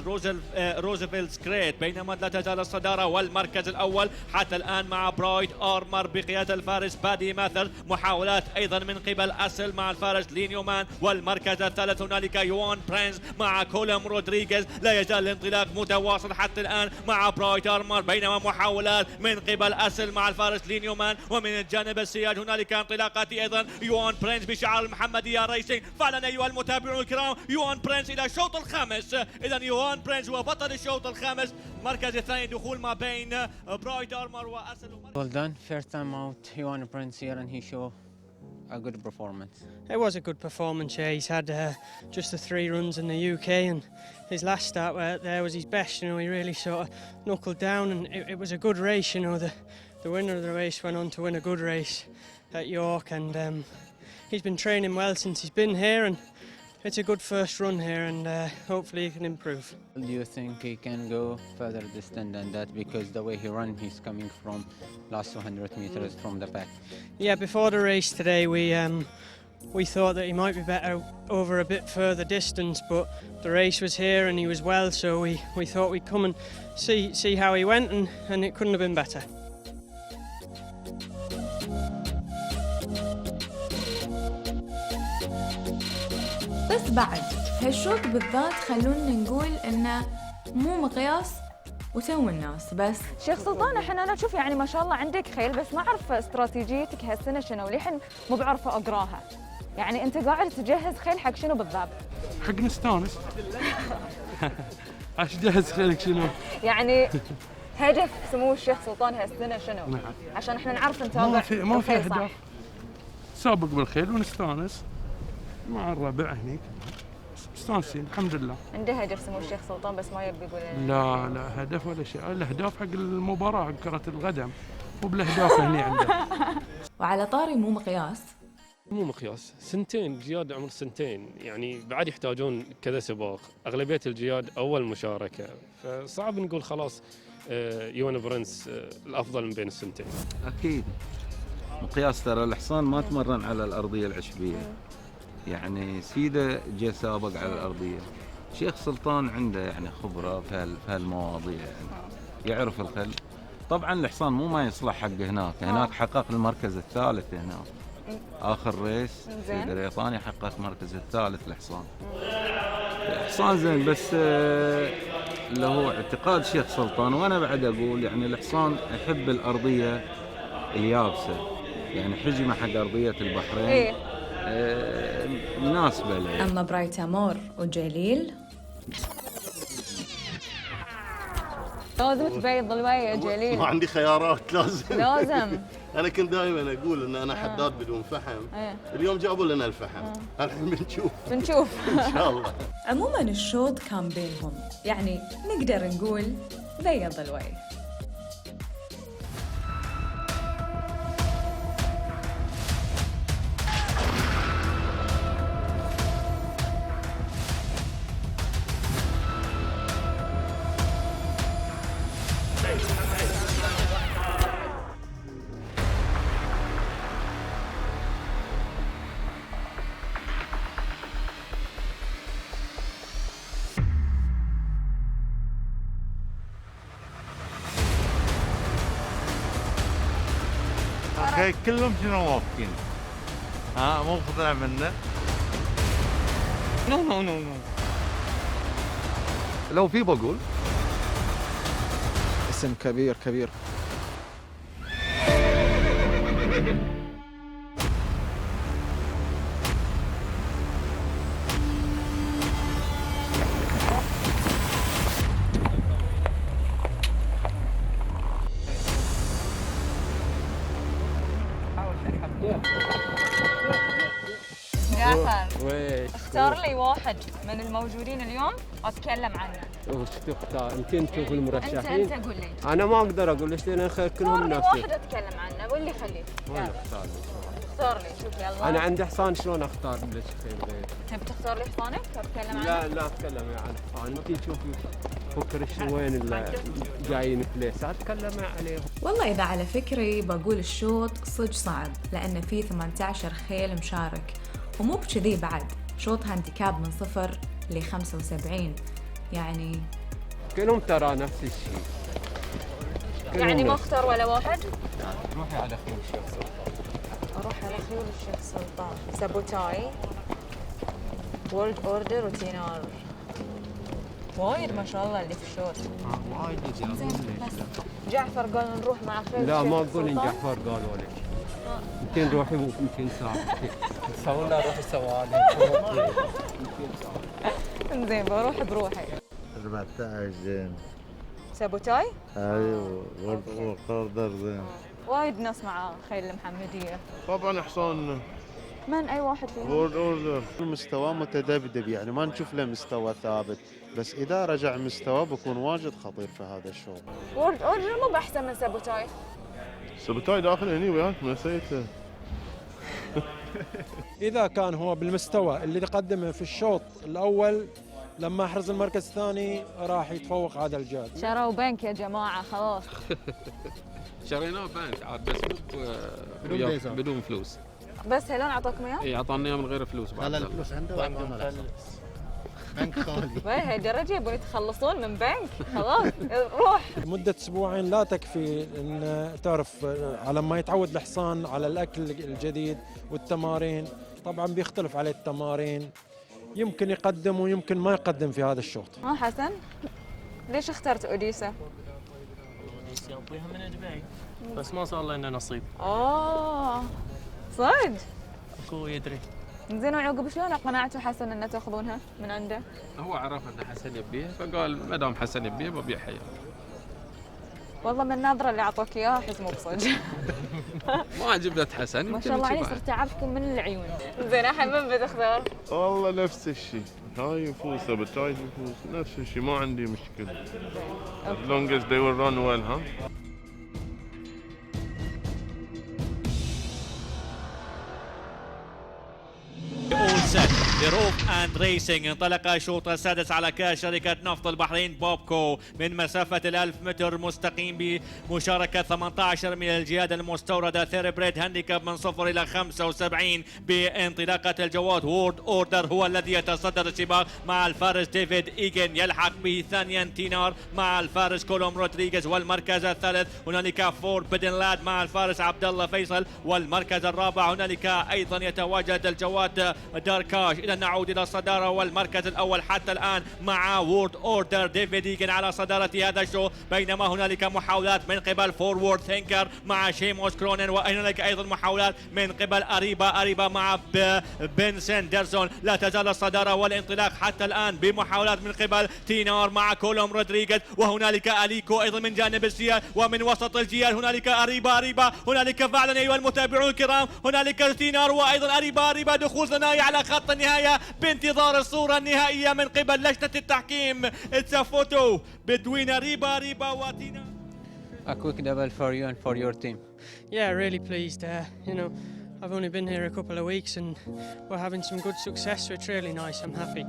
S5: روزفلت سكريت، بينما لا تزال الصدارة والمركز الأول حتى الآن مع برايت آرمر بقيادة الفارس بادي ماثر. محاولات أيضا من قبل أسل مع الفارس لينيومان، والمركز الثالث هنالك يوان برينس مع كولوم رودريغيز. لا يزال الانطلاق متواصل حتى الآن مع برايت آرمر، بينما محاولات من قبل أسل مع الفارس لينيومان. ومن الجانب السياد هنالك انطلاقات أيضا يوان برينس بشعار المحمدية ريسينج. فعلا أيها المتابعون الكرام، يوان برينس إلى الشوط الخامس. إذا يوان برينس هو بطل الشوط الخامس. المركز الثاني دخول ما بين برايت آرمر وأسل.
S21: Well done. First time out, Yuan Prince here, and he showed a good performance.
S22: It was a good performance, yeah. He's had just the 3 runs in the UK, and his last start there was his best. You know, he really sort of knuckled down, and it was a good race. You know, the winner of the race went on to win a good race at York, and he's been training well since he's been here, and it's a good first run here, and hopefully he can improve.
S21: Do you think he can go further distance than that? Because the way he runs, he's coming from last 200 meters from the back.
S22: Yeah, before the race today, we thought that he might be better over a bit further distance, but the race was here and he was well, so we thought we'd come and see how he went, and it couldn't have been better.
S7: بس بعد هالشوط بالذات خلونا نقول إنه مو مقياس وتو الناس بس.
S2: شيخ سلطان، انا اشوف يعني ما شاء الله عندك خيل، بس ما اعرف استراتيجيتك هالسنه شنو، للحين مو بعرفه اقراها. يعني انت قاعد تجهز خيل حق شنو بالضبط؟
S9: حق نستانس. عش جهز خيلك شنو؟
S2: يعني هدف سمو الشيخ سلطان هالسنه شنو؟
S9: نعم.
S2: عشان احنا نعرف نتابع.
S9: ما في اهداف. سابق بالخيل ونستانس مع الربع هنيك. مستانسين الحمد لله.
S2: عنده هدف سمو الشيخ سلطان بس ما يبي يقول
S9: لا هدف ولا شيء، الاهداف حق المباراه حق كره القدم، مو بالاهداف هني عنده.
S7: وعلى طاري مو مقياس،
S20: مو مقياس، سنتين جياد عمر سنتين، يعني بعد يحتاجون كذا سباق، اغلبيه الجياد اول مشاركه، فصعب نقول خلاص يوان برنس الافضل من بين السنتين.
S23: اكيد مقياس، ترى الحصان ما تمرن على الارضيه العشبيه، يعني سيده جاء سابق على الارضيه. شيخ سلطان عنده يعني خبره في هالمواضيع، يعني يعرف الخل. طبعا الحصان مو ما يصلح حق هناك حقق المركز الثالث هناك اخر ريس في بريطانيا، حقق المركز الثالث الحصان. الحصان زين، بس اللي هو اعتقاد شيخ سلطان، وانا بعد اقول يعني الحصان يحب الارضيه اليابسه، يعني حجمه حق ارضيه البحرين مناسبه له.
S7: اما برايت آرمر وجليل
S2: لازم تبيض الوي يا جليل.
S4: ما عندي خيارات، لازم. انا كنت دائما اقول ان انا حداد بدون فحم. اليوم جابوا لنا الفحم، الحين بنشوف ان شاء الله.
S7: عموما الشوط كان بينهم، يعني نقدر نقول بيض الوي.
S12: كلهم شنو واقفين؟ مو خذنا منه.
S23: نو لو في بقول
S17: اسم كبير.
S2: جعفر
S1: ويش
S2: اختار لي واحد من الموجودين اليوم واتكلم عنه.
S1: وش تختار؟ انت تشوف المرشحين.
S2: انت قول لي.
S1: انا ما اقدر اقول ليش لان اخير كلهم
S2: اختار لي
S1: نفسي.
S2: واحد اتكلم عنه، قول لي خليه.
S1: وانا اختار لي.
S2: اختار لي، شوف يلا.
S1: انا عندي حصان، شلون اختار لك خير غير؟
S2: تبي تختار لي حصانك اتكلم عنه؟
S1: لا اتكلم عن حصان، انت تشوفي فكر وين اللي جايين بليس اتكلم عليهم.
S7: والله إذا على فكري بقول الشوط صج صعب، لأن فيه 18 خيل مشارك، ومو بكذي بعد شوط هانديكاب من 0 ل 75، يعني
S1: كلهم ترى نفس الشيء.
S2: يعني ما اختار ولا واحد؟
S1: روحي على خيول الشيخ سلطان.
S2: اروح على خيول الشيخ سلطان، سابوتاي، وورلد اوردر وتينار. وايد ما شاء الله اللي في الشوط.
S1: وايد
S2: جعفر قال نروح مع خيل
S1: لا
S2: الشيخ
S1: ما تقول ان
S2: سلطان.
S1: جعفر قالوا لك. يمكن روحي 200 ساعة. تصور لنا روحي سوالف.
S2: زين بروح بروحي.
S6: 14 زين.
S2: سابوتاي؟
S6: ايوه وقردر زين.
S2: وايد ناس مع خيل المحمدية.
S4: طبعا حصان
S2: من اي واحد فيهم؟
S6: وورد اوردر.
S11: المستوى متذبذب، يعني ما نشوف له مستوى ثابت، بس اذا رجع مستوى بكون واجد خطير في هذا الشوط.
S2: وورد اوردر مو باحسن من سابوتاي.
S4: سبتاي داخل هني وياك نسيته.
S17: إذا كان هو بالمستوى اللي قدمه في الشوط الأول لما حرز المركز الثاني راح يتفوق عادل الجاد.
S2: شروا بنك يا جماعة خلاص.
S3: شريناه بنك عاد بس
S6: بدون
S3: مو
S6: فيزا.
S3: بدون فلوس.
S2: بس هلون اعطاكم اياه؟
S3: اي اعطانا اياه من غير فلوس بعد.
S6: لا الفلوس عنده وعطونا له. بنك خالي.
S2: هاي درجة يبون يتخلصون من بنك خلاص روح.
S17: مدة أسبوعين لا تكفي إن تعرف على ما يتعود الحصان على الأكل الجديد والتمارين. طبعا بيختلف عليه التمارين، يمكن يقدم ويمكن ما يقدم في هذا الشوط.
S2: حسن ليش اخترت اوديسا؟
S13: اوديسا ابويها من دبي بس ما صار لنا نصيب.
S2: صدق؟
S13: اخوي يدري.
S2: زين وعقب شلون اقنعتوا حسن ان تاخذونها من عنده؟
S3: هو عرف ان حسن يبيه فقال ما دام حسن يبيه ببيع حياه.
S2: والله من النظره اللي اعطوك اياها احس مو بصدق.
S3: ما عجبت حسن.
S2: ما شاء الله عليه صرت اعرفكم من العيون. زين الحين من بتختار؟
S4: والله نفس الشيء، هاي يفوز سبتاي يفوز نفس الشيء، ما عندي مشكلة. As long as they will run well, huh?
S5: All set لروف اند ريسنج. انطلق الشوط السادس على كاس شركة نفط البحرين بوبكو من مسافة 1000 متر مستقيم بمشاركة 18 من الجهاد المستوردة ثيربريد هانديكاب من 0 إلى 75 بانطلاقة الجواد. وورد اوردر هو الذي يتصدر السباق مع الفارس ديفيد ايجن، يلحق به ثانيا تينار مع الفارس كولوم رودريغيز، والمركز الثالث هنالك فور بدن لاد مع الفارس عبد الله فيصل، والمركز الرابع هنالك ايضا يتواجد الجواد داركاش. إذا نعود إلى الصدارة والمركز الأول حتى الآن مع وورد أوردر ديفيد إيجن على صدارة هذا الشوط، بينما هنالك محاولات من قبل فورورد ثينكر مع شيموس كرونن، وهنالك أيضا محاولات من قبل أريبا مع بن سندرسون. لا تزال الصدارة والانطلاق حتى الآن بمحاولات من قبل تينار مع كولوم رودريغيز، وهنالك أليكو أيضا من جانب السيال، ومن وسط الجيال هنالك أريبا هنالك فعلا أيها المتابعون الكرام هنالك تينار وأيضا أريبا دخول ثنائي على خط النهاية بانتظار الصورة النهائية من قبل لجنة التحكيم. It's a photo between أريبا وتينار.
S21: A quick double for you and for your team.
S22: Yeah, really pleased. You know, I've only been here a couple of weeks and we're having some good success, so it's really nice. I'm happy.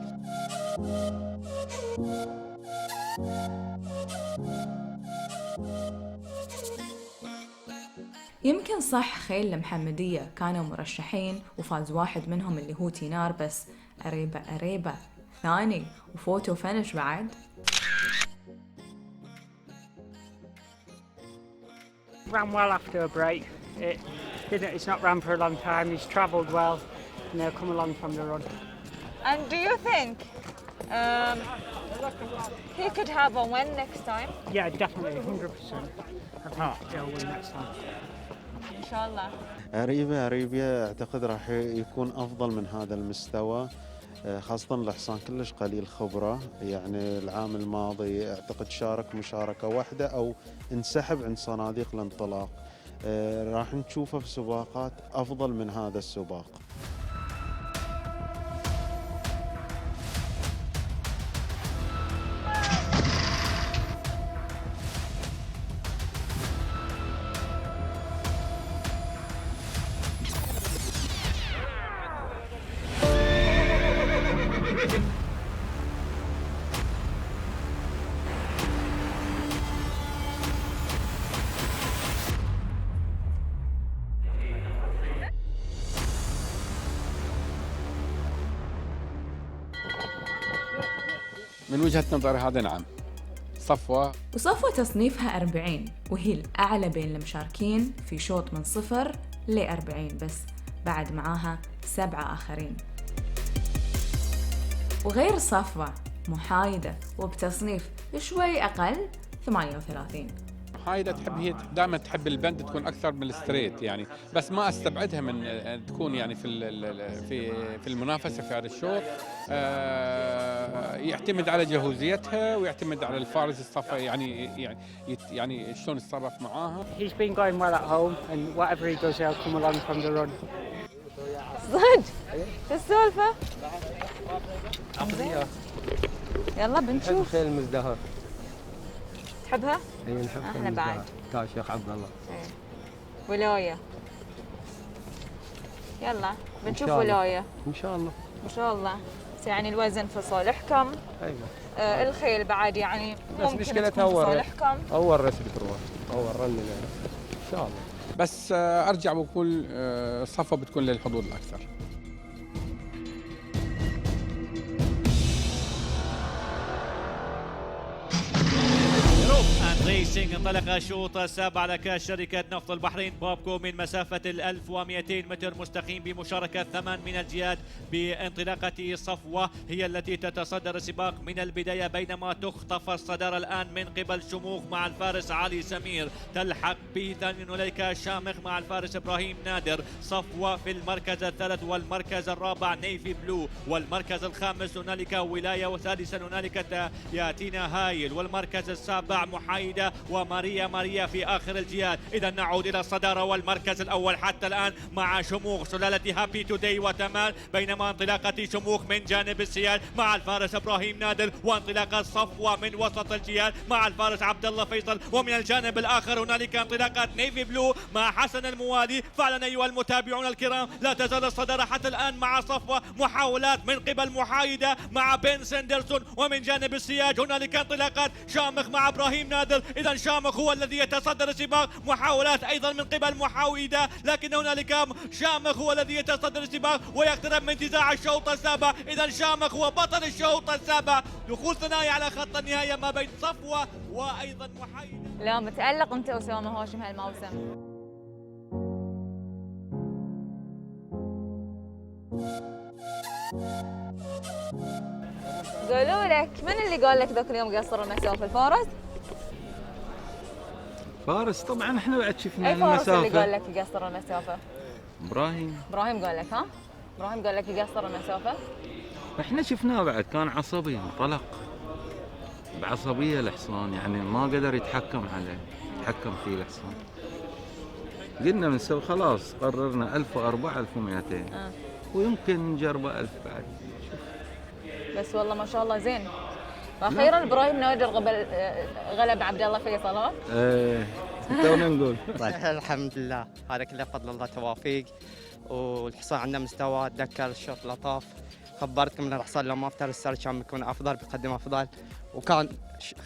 S7: يمكن صح خيل المحمدية كانوا مرشحين وفاز واحد منهم اللي هو تينار، بس أريبا ثاني وفوتو فنش بعد.
S14: Ran well after a break. It's not ran for a long time. He's travelled well and they'll come along from the run.
S2: And do you think he could have a win next time?
S14: Yeah, definitely, 100%. I think he'll win next time.
S2: إن شاء الله.
S11: أريبيا أعتقد راح يكون أفضل من هذا المستوى، خاصة الحصان كلش قليل خبرة، يعني العام الماضي أعتقد شارك مشاركة واحدة أو انسحب عند صناديق الانطلاق. راح نشوفه في سباقات أفضل من هذا السباق.
S15: من وجهة نظري هذا نعم. صفوة
S7: وصفوة تصنيفها 40 وهي الأعلى بين المشاركين في شوط من 0 ل 40 بس بعد معاها 7 آخرين. وغير صفوة محايدة وبتصنيف شوي أقل 38.
S15: محايدة تحب، هي دائما تحب البند تكون أكثر من الستريت يعني، بس ما أستبعدها من تكون يعني في المنافسة في هذا الشوط. يعتمد على جهوزيتها ويعتمد على الفارس الصفا يعني شلون يتصرف معاها.
S22: He's been going well at home and whatever he does he'll come along from the run.
S2: صدق؟ شو السالفة؟ يلا بنشوف.
S1: خيل المزدهر.
S2: تحبها؟
S1: اي نحبها.
S2: احنا بعد.
S1: تا شيخ عبد الله.
S2: ايه. ولاية. يلا بنشوف
S1: إن شاء الله.
S2: ولاية.
S1: ان شاء الله.
S2: ان شاء الله. بس يعني الوزن في صالحكم.
S1: ايوه.
S2: الخيل بعد يعني
S1: بس
S2: ممكن
S1: مشكلتها
S2: تكون في
S1: اول
S2: صالحكم.
S1: اول رس بتروح اول رن يعني. ان شاء الله.
S15: بس أرجع بقول صفوة بتكون للحظوظ الأكثر.
S5: ريسينج انطلق الشوط السابع على كاس شركة نفط البحرين بابكو من مسافة 1200 متر مستقيم بمشاركة 8 من الجهاد بانطلاقة صفوة هي التي تتصدر السباق من البداية بينما تخطف الصدارة الآن من قبل شموخ مع الفارس علي سمير تلحق بثاني هنالك شامخ مع الفارس إبراهيم نادر صفوة في المركز الثالث والمركز الرابع نيفي بلو والمركز الخامس هنالك ولاية وثالثا هنالك ياتينا هايل والمركز السابع محايدة وماريا في آخر الجهاد. إذا نعود إلى الصدارة والمركز الأول حتى الآن مع شموخ سلالة هابي توداي وتمال بينما انطلاقة شموخ من جانب السيال مع الفارس إبراهيم نادر وانطلاقة صفوة من وسط الجهاد مع الفارس عبد الله فيصل ومن الجانب الآخر هنالك انطلاقة نيفي بلو مع حسن الموالي. فعلا أيها المتابعون الكرام لا تزال الصدارة حتى الآن مع صفوة محاولات من قبل محايدة مع بن سندرسون ومن جانب السياج هنالك انطلاقات شامخ مع إبراهيم نادر. إذا شامخ هو الذي يتصدر السباق محاولات أيضا من قبل محايدة لكن هنالك شامخ هو الذي يتصدر السباق ويقترب من انتزاع الشوط السابع. إذا شامخ هو بطل الشوط السابع. دخول ثنائي على خط النهاية ما بين صفوة وأيضا محايدة.
S2: لا متألق أنت أسامة هاشم هالموسم. قالوا لك من اللي قال لك ذاك اليوم قصر المسافة؟ الفارس؟
S23: فارس طبعا احنا بعد شفنا
S2: أي فارس
S23: المسافة.
S2: اللي قال لك يقصر المسافة؟
S23: ابراهيم
S2: قال لك ها؟ إبراهيم قال لك يقصر المسافة؟
S23: احنا شفناه بعد كان عصبي انطلق بعصبية الحصان يعني ما قدر يتحكم فيه الحصان. قلنا بنسوي خلاص قررنا 1004 1200 ويمكن نجربه 1000 بعد.
S2: بس والله ما شاء الله زين. واخيرا ابراهيم نادر غلب عبد الله فيصل ها؟
S23: ايه تونا نقول.
S16: الحمد لله هذا كله بفضل الله توافيق والحصان عنده مستوى. اتذكر الشوط لطاف خبرتكم ان الحصان لو ما افتر السر كان بيكون افضل بيقدم افضل وكان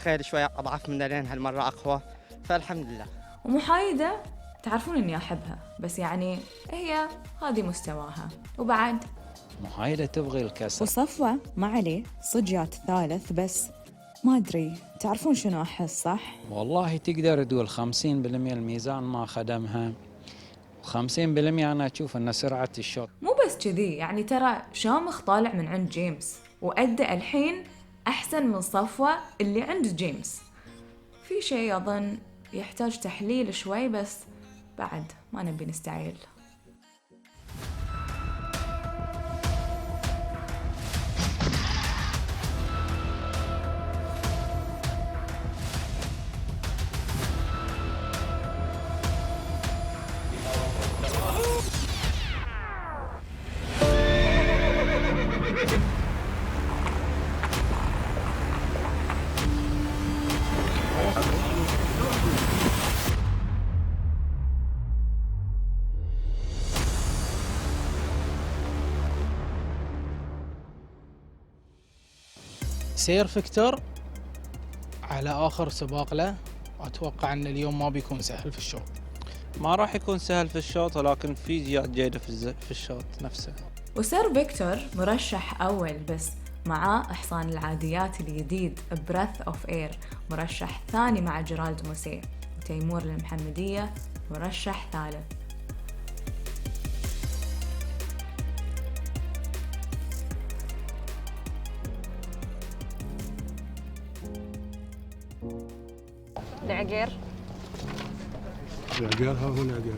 S16: خيل شويه اضعف من لين هالمره اقوى فالحمد لله.
S7: ومحايدة تعرفون اني احبها بس يعني هي هذه مستواها وبعد
S18: محايدة تبغي الكسر.
S7: وصفوة ما عليه صجات ثالث بس ما أدري تعرفون شنو أحس صح؟
S18: والله تقدر تقول 50% الميزان ما خدمها و50% أنا أشوف أن سرعة الشوط.
S7: مو بس كذي يعني ترى شامخ طالع من عند جيمس وأدى الحين أحسن من صفوة اللي عند جيمس. في شيء أظن يحتاج تحليل شوي بس بعد ما نبي نستعيل.
S8: سير فيكتور على آخر سباق له أتوقع أن اليوم ما بيكون سهل في الشوط.
S19: ما راح يكون سهل في الشوط ولكن في جهات جيدة في الشوط نفسه.
S7: وسير فيكتور مرشح أول بس مع حصان العاديات الجديد بريث اوف اير مرشح ثاني مع جيرالد موسيه، وتيمور المحمدية مرشح ثالث.
S2: العقير
S9: العقير ها هو العقير.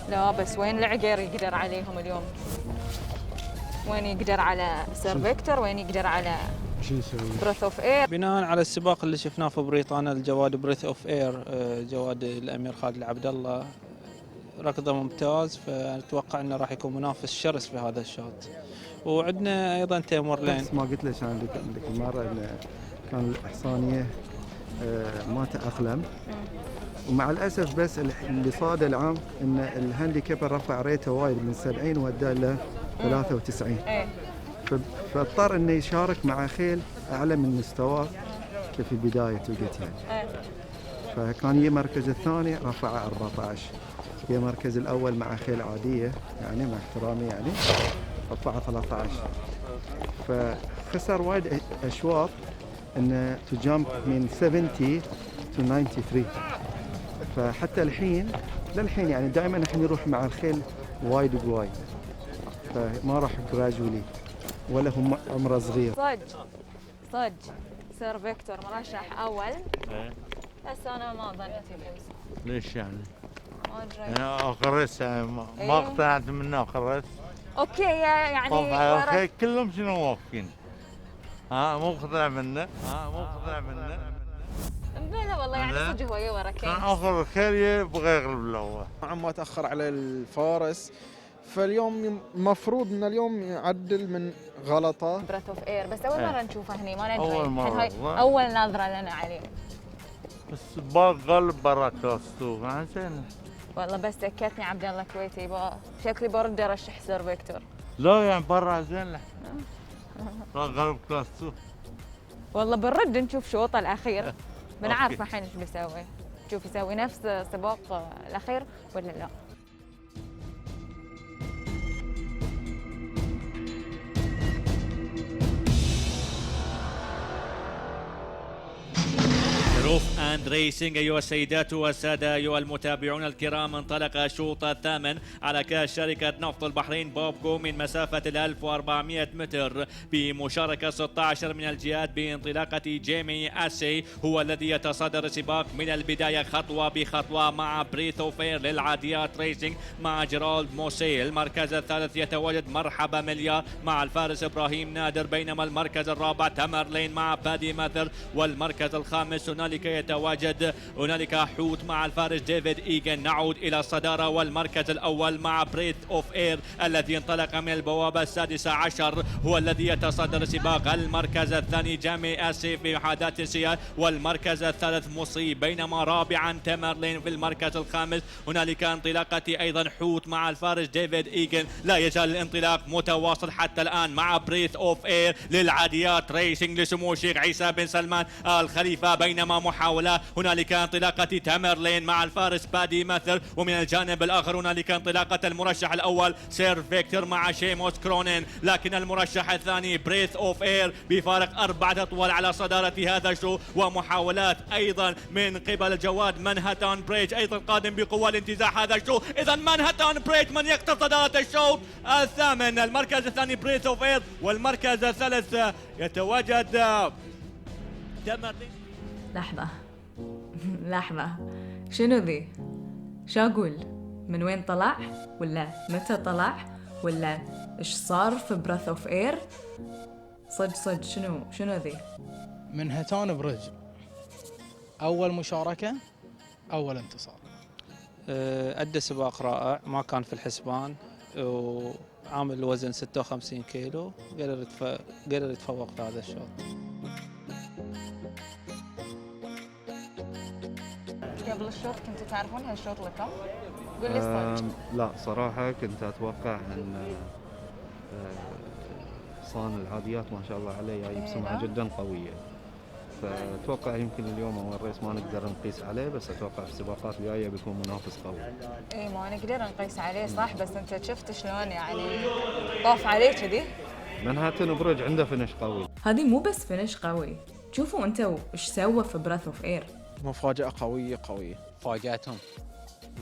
S2: لا بس وين العقير يقدر عليهم اليوم؟ وين يقدر على سير فيكتور؟ وين يقدر على بريث اوف اير؟
S19: بناء على السباق اللي شفناه في بريطانيا الجواد بريث اوف اير، جواد الامير خالد العبد الله ركضه ممتاز، فاتوقع انه راح يكون منافس شرس في هذا الشوط. وعندنا ايضا تيمور لين.
S10: بس ما قلت لك انا ذيك المره انه كان الحصانيه ما تأقلم، ومع الاسف بس اللي صاد العام ان الهانديكابر رفع ريته وايد من 70 واداه له 93. فاضطر انه يشارك مع خيل اعلى من مستواه في بدايته قلت يعني. فكان يمركز الثاني رفع 14، يمركز الاول مع خيل عاديه يعني مع احترامي يعني رفع 13. فخسر وايد اشواط انه تجامب من 70 to 93. فحتى الحين للحين يعني دائما الحين يروح مع الخيل وايد بوايد، فما راح جراجولي ولا هم عمره صغير.
S2: صدق سير فيكتور مرشح اول بس انا ما ظنيت يفوز.
S20: ليش يعني؟
S2: ما ادري.
S20: انا اقرس ما اقتنعت منه اقرس.
S2: اوكي يعني
S20: طبعا كلهم شنو واقفين؟ مو مقتنع منه.
S2: لا والله يعني صدق هو يورا كان
S20: اخر الخيل يبغى يغلب الاول.
S8: ما تاخر على الفارس، فاليوم المفروض ان اليوم يعدل من غلطه.
S2: بريث اوف اير بس اول مره نشوفه هني ما ندري.
S20: اول مره
S2: اول نظره لنا عليه.
S20: بس غالب برا كلاس 2 زين.
S2: والله بس ذكرتني عبد الله كويتي شكلي برد ارشح سير فيكتور.
S20: لا يعني برا زين له. غالب كلاس 2.
S2: والله بنرد نشوف شوطه الاخير بنعرف الحين ايش بيسوي. شوف يسوي نفس سباق الاخير ولا لا.
S5: روف اند ريسنج. ايها السيدات والساده ايها المتابعون الكرام، انطلق الشوط الثامن على كاس شركه نفط البحرين بابكو من مسافه 1400 متر بمشاركه 16 من الجهات بانطلاقه جيمي اسي هو الذي يتصدر السباق من البدايه خطوه بخطوه مع بريث اوف اير للعاديات ريسنج مع جيرالد موسي. المركز الثالث يتواجد مرحبا مليار مع الفارس ابراهيم نادر، بينما المركز الرابع تمر لين مع بادي ماثر، والمركز الخامس هنالك يتواجد حوت مع الفارس ديفيد ايغن. نعود الى الصداره والمركز الاول مع بريث اوف اير الذي انطلق من البوابه السادسه عشر هو الذي يتصدر سباق. المركز الثاني جامي اسي في محاذاه السيار، والمركز الثالث مصيب، بينما رابعا تمرلين في المركز الخامس. هنالك انطلاقه ايضا حوت مع الفارس ديفيد ايغن. لا يزال الانطلاق متواصل حتى الان مع بريث اوف اير للعاديات ريسنج لسمو الشيخ عيسى بن سلمان الخليفه، بينما محاولة هنالك انطلاقة تمرلين مع الفارس بادي ماثر، ومن الجانب الآخر هنالك انطلاقة المرشح الأول سير فيكتور مع شيموس كرونين، لكن المرشح الثاني بريث اوف اير بفارق 4 أطوال على صدارة هذا الشوط. ومحاولات أيضا من قبل جواد مانهاتان بريج أيضا قادم بقوة لانتزاع هذا الشوط. إذا مانهاتان بريج من يقطع صدارة الشوط الثامن. المركز الثاني بريث اوف اير، والمركز الثالث يتواجد تمرلين.
S7: لحظة شنو ذي؟ شو أقول؟ من وين طلع؟ ولا متى طلع؟ ولا إيش صار في بريث أوف إير؟ صدق شنو ذي؟
S8: من هتان برج، أول مشاركة أول انتصار.
S19: أدى سباق رائع ما كان في الحسبان، وعامل الوزن 56 كيلو، قدر يتفوق في هذا الشوط.
S2: قبل الشوط كنتوا تعرفون هالشوط لكم؟ قول لي الصدق.
S24: لا صراحة كنت أتوقع أن حصان العاديات ما شاء الله عليه جاي بسمعة جدا قوية، فأتوقع يمكن اليوم أول ريس ما نقدر نقيس عليه، بس أتوقع في السباقات الجاية بيكون منافس قوي.
S2: إي ما نقدر نقيس عليه صح، بس أنت شفت شلون يعني طاف عليه كذي؟
S24: منهاتن برج عنده فينش قوي.
S7: هذه مو بس فينش قوي، شوفوا انتوا ايش سوى في براث اوف اير.
S8: مفاجأة قوية قوية.
S18: فاجأتهم.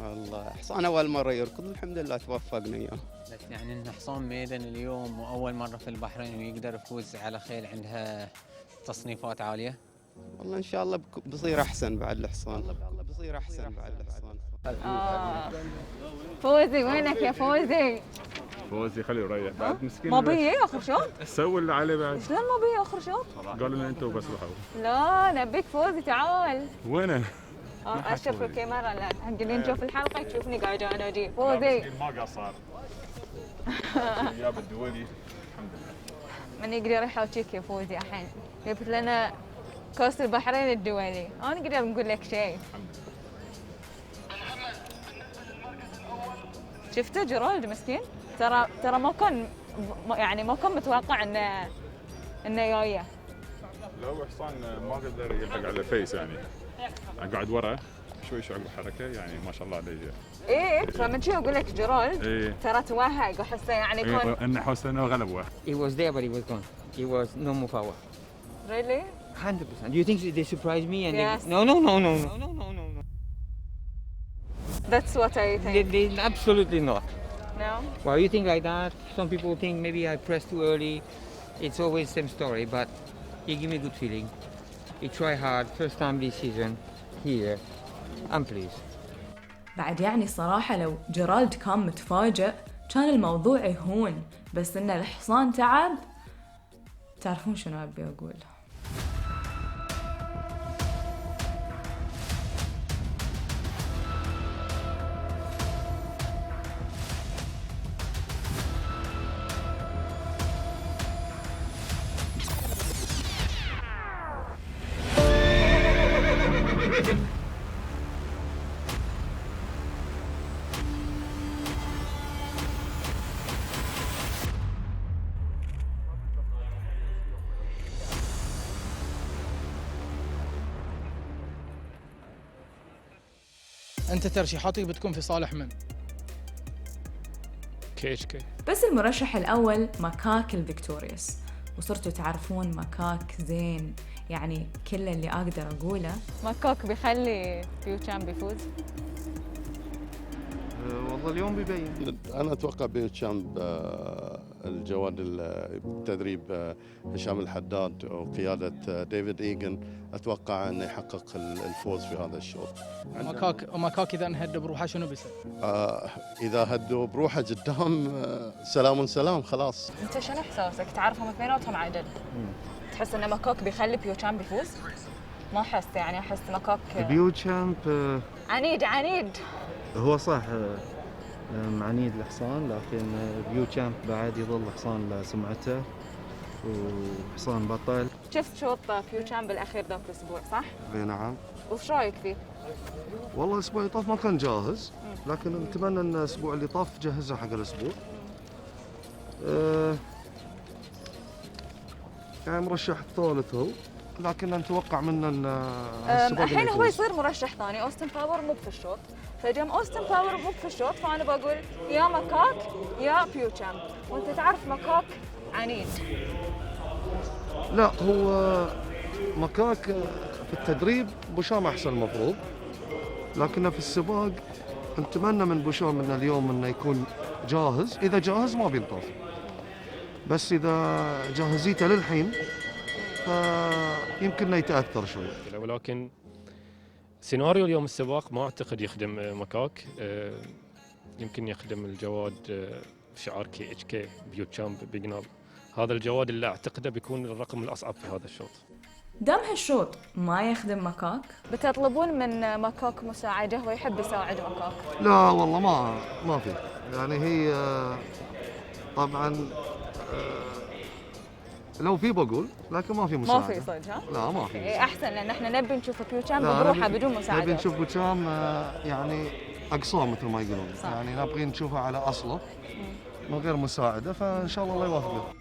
S6: والله حصان اول مرة يركض الحمد لله توفقنا اياه.
S18: بس يعني انه حصان ميدن اليوم واول مرة في البحرين ويقدر يفوز على خيل عندها تصنيفات عالية.
S6: والله ان شاء الله بصير احسن بعد الحصان. بصير احسن بعد الحصان.
S2: فوزي وينك يا فوزي؟
S9: فوزي خليه يريح بعد مسكين.
S2: ما بيجي اخر شوط؟
S9: سوي اللي عليه بعد.
S2: شلون ما بيجي اخر شوط؟
S9: قالوا لنا انتوا بس روحوا.
S2: لا نبيك فوزي تعال.
S9: وينه؟
S2: اشوف الكاميرا لا حق اللي نشوف الحلقه تشوفني قاعده انادي فوزي.
S9: ما قصر. جاب الدولي الحمد لله.
S2: من يقدر يحاكيك يا فوزي الحين جبت لنا كاس البحرين الدولي، انا نقدر نقول لك شيء. شفته جيرالد مسكين؟ ترى ما كان يعني ما كان متوقع انه جايه.
S9: لو حصان ما قدر يلحق على فيس يعني قاعد ورا شوي شوي بحركه يعني ما شاء الله عليه.
S2: ايه فمن شي اقول لك جيرالد
S9: إيه.
S2: ترى توهق وحسه يعني كون
S9: انه حس انه غلب واحد.
S12: He was there but he was gone. He was no more power.
S2: Really?
S12: 100%. Do you think they surprised me? And
S2: Yes.
S12: No.
S2: That's what I think.
S12: They absolutely not.
S2: No?
S12: Well, you think like that? Some people think maybe I pressed too early. It's always same story, but he gave me a good feeling. He tried hard. First time this season here. I'm pleased.
S7: بعد يعني صراحة لو جيرالد كان متفاجئ كان الموضوع يهون، بس إن الحصان تعب. تعرفون شنو أبي أقول؟
S8: انت ترشيحاتك بتكون في صالح من؟
S9: KHK.
S7: بس المرشح الأول ماكاك الفيكتوريوس، وصرتوا تعرفون ماكاك زين، يعني كل اللي أقدر أقوله
S2: ماكاك بيخلي بيوتشان بيفوز.
S4: والله اليوم بيبين. انا اتوقع بيوتشامب الجواد التدريب هشام الحداد وقياده ديفيد ايجن اتوقع انه يحقق الفوز في هذا الشوط.
S8: ماكاك اذا انهد بروحه شنو بيصير؟
S4: اذا هدوا بروحه قدام سلام خلاص.
S2: انت شنو احساسك؟ تعرفهم اثنيناتهم عدل. تحس ان ماكاك بيخلي بيوتشان بيفوز؟ ما احس يعني احس ماكاك
S24: بيوتشامب
S2: عنيد.
S24: هو صح عنيد الحصان، لكن بيوتشامب بعد يظل حصان لسمعته وحصان بطل.
S2: شفت شوط بيوتشان بالاخير ذاك الاسبوع صح؟
S24: اي نعم.
S2: وش رايك فيه؟
S24: والله الاسبوع اللي طاف ما كان جاهز، لكن نتمنى ان الاسبوع اللي طاف جهزه حق الاسبوع. يعني مرشح الثالث هو، لكن نتوقع منه ان
S2: الحين هو يصير مرشح ثاني. اوستن باور مو في الشوط، فجم اوستن باور مو في الشوط، فانا بقول يا ماكاك يا بيوتشامب، وانت تعرف ماكاك عنيد.
S24: لا هو ماكاك في التدريب بوشام احسن المفروض، لكنه في السباق نتمنى من بوشام انه اليوم انه يكون جاهز. اذا جاهز ما بينطاف، بس اذا جاهزيته للحين فيمكن انه يتاثر شوي.
S17: ولكن سيناريو اليوم السباق ما اعتقد يخدم ماكاك، يمكن يخدم الجواد شعار KHK بيوتشامب بيجناب. هذا الجواد اللي اعتقده بيكون الرقم الاصعب في هذا الشوط.
S7: دام هالشوط ما يخدم ماكاك،
S2: بتطلبون من ماكاك مساعده؟ هو يحب يساعد ماكاك.
S24: لا والله ما في، يعني هي طبعا لو في بقول، لكن ما في مساعده.
S2: ما في صدق ها؟
S24: لا ما في.
S2: إيه احسن، لان احنا نبي نشوف بيوتشامب بروحه بدون مساعده.
S24: نبي نشوف بيوتشامب يعني اقصاه مثل ما يقولون، يعني نبغي نشوفه على اصله من غير مساعده، فان شاء الله يوفقه.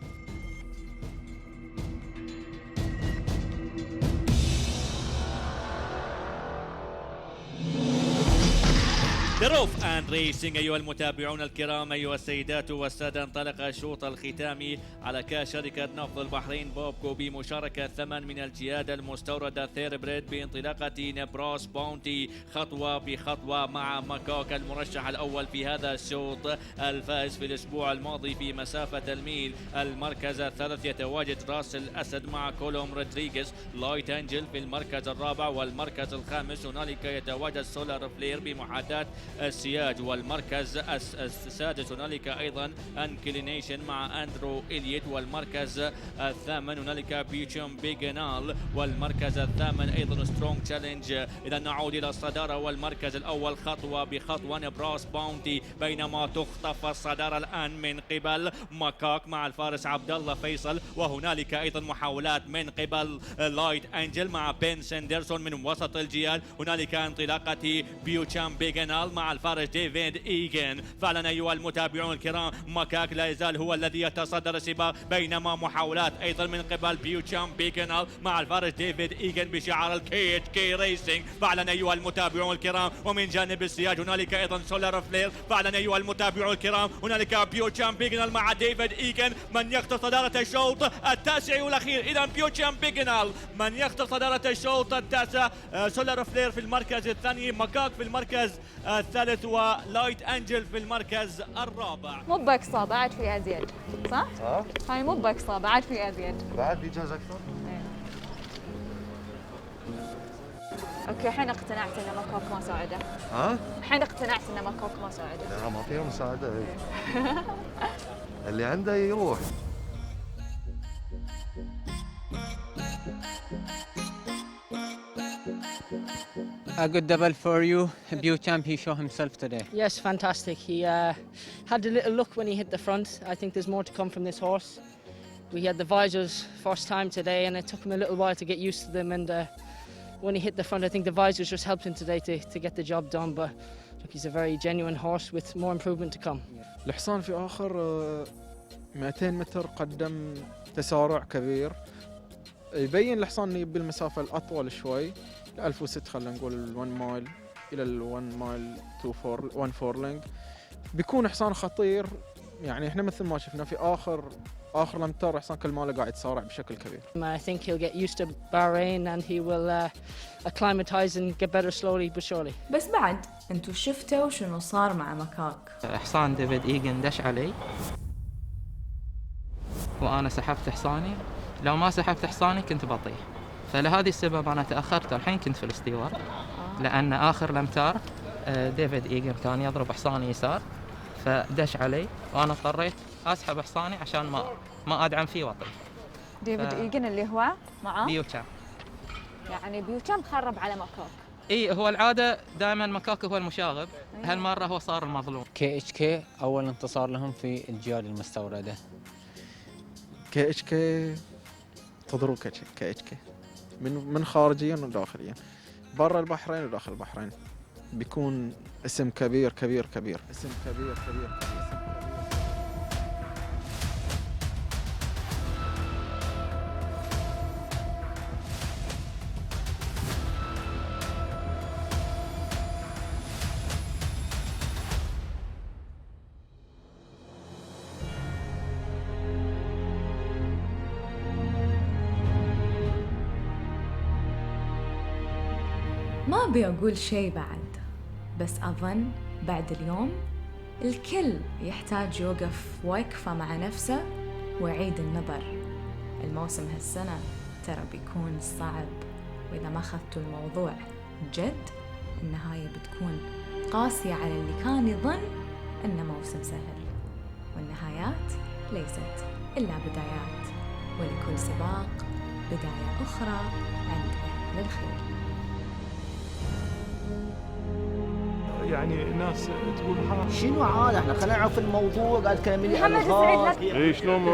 S5: دروف اند ريسينج. أيها المتابعون الكرام، أيها السيدات والسادة، انطلق الشوط الختامي على كأس شركة نفط البحرين بوبكو بمشاركة 8 من الجياد المستوردة ثيربريد بانطلاقة نبراس باونتي خطوة بخطوة مع ماكوك المرشح الأول في هذا الشوط، الفائز في الأسبوع الماضي في مسافة الميل. المركز الثالث يتواجد راس الأسد مع كولوم رودريغيز. لايت أنجل في المركز الرابع، والمركز الخامس هنالك يتواجد سولار فلير بمحاذاة السياج، والمركز السادس هنالك ايضا انكلينيشن مع اندرو إليت، والمركز الثامن هنالك بيوتشم بيجنال، والمركز الثامن ايضا سترونج تشالنج. اذا نعود الى الصداره والمركز الاول خطوه بخطوه نبراس باونتي، بينما تخطف الصداره الان من قبل ماكاك مع الفارس عبد الله فيصل، وهنالك ايضا محاولات من قبل لايت انجل مع بين سندرسون من وسط الجيال. هنالك انطلاقه بيوتشم بيجنال مع الفارس ديفيد إيغن. فعلا أيها المتابعون الكرام، ماكاك لا يزال هو الذي يتصدر السباق، بينما محاولات أيضا من قبل بيوتشام بيكنال مع الفارس ديفيد إيغن بشعار الكي اتش كي ريسينج. فعلا أيها المتابعون الكرام، ومن جانب السياج هنالك أيضا سولار فلير. فعلا أيها المتابعون الكرام، هنالك بيوتشام بيكنال مع ديفيد إيغن من يخطف صدارة الشوط التاسع والأخير. إذا بيوتشام بيكنال من يخطف صدارة الشوط التاسع، سولار فلير في المركز الثاني، ماكاك في المركز الثالث، ولايت انجل في المركز الرابع.
S2: مو بقصة، بعد في ازيد، صح؟ هاي مو بقصة، بعد في ازيد.
S24: بعد بيجاز اكثر؟
S2: اوكي، الحين اقتنعت ان ماكوك ما ساعده. الحين اقتنعت ان ماكوك ما ساعده.
S24: لا ما فيها مساعدة. اللي عنده يروح.
S3: A good double for you. Beauchamp, he showed himself today.
S13: Yes, fantastic. He had a little look when he hit the front. I think there's more to come from this horse. We had the visors first time today, and it took him a little while to get used to them. And when he hit the front, I think the visors just helped him today to get the job done. But look, he's a very genuine horse with more improvement to come.
S8: الحصان في آخر 200 متر قدم تسارع كبير، يبين الحصان انه يبي المسافة الأطول شوي، 1006 خلينا نقول 1 مايل إلى 1 مايل 1 فورلينج. بيكون حصان خطير، يعني احنا مثل ما شفنا في آخر الأمتار حصان كل ماله قاعد يتسارع بشكل كبير.
S13: I think he'll get used to Bahrain and he will acclimatise and get better slowly but surely.
S7: بس بعد انتوا شفتوا شنو صار مع ماكاك.
S14: حصان ديفيد إيغن دش علي وأنا سحبت حصاني، لو ما سحبت حصاني كنت بطيح، فلهذه السبب أنا تأخرت. الحين كنت في الاستواء لأن آخر الأمتار ديفيد إيغن كان يضرب حصاني يسار، فدش علي وأنا اضطريت أسحب حصاني عشان ما أدعم فيه وأطيح.
S2: ديفيد إيغن اللي هو معاه؟
S14: بيوتشام.
S2: يعني بيوتشام خرب على ماكوك.
S14: إي، هو العادة دائما ماكوك هو المشاغب، هالمرة هو صار المظلوم.
S18: KHK أول انتصار لهم في الجيال المستوردة.
S8: KHK انتظروا KHK من خارجيا وداخليا، برا البحرين وداخل البحرين، بيكون اسم كبير كبير كبير، اسم كبير كبير.
S7: ما أبي أقول شيء بعد، بس أظن بعد اليوم الكل يحتاج يوقف وقفة مع نفسه ويعيد النظر. الموسم هالسنة ترى بيكون صعب، وإذا ما أخذتوا الموضوع جد النهاية بتكون قاسية على اللي كان يظن إنه موسم سهل. والنهايات ليست إلا بدايات، ولكل سباق بداية أخرى عند أهل الخير.
S9: يعني الناس تقول
S21: شنو عاد احنا خلينا نعرف الموضوع، قاعد تكلمني
S2: محمد السعيد
S9: ايش شلون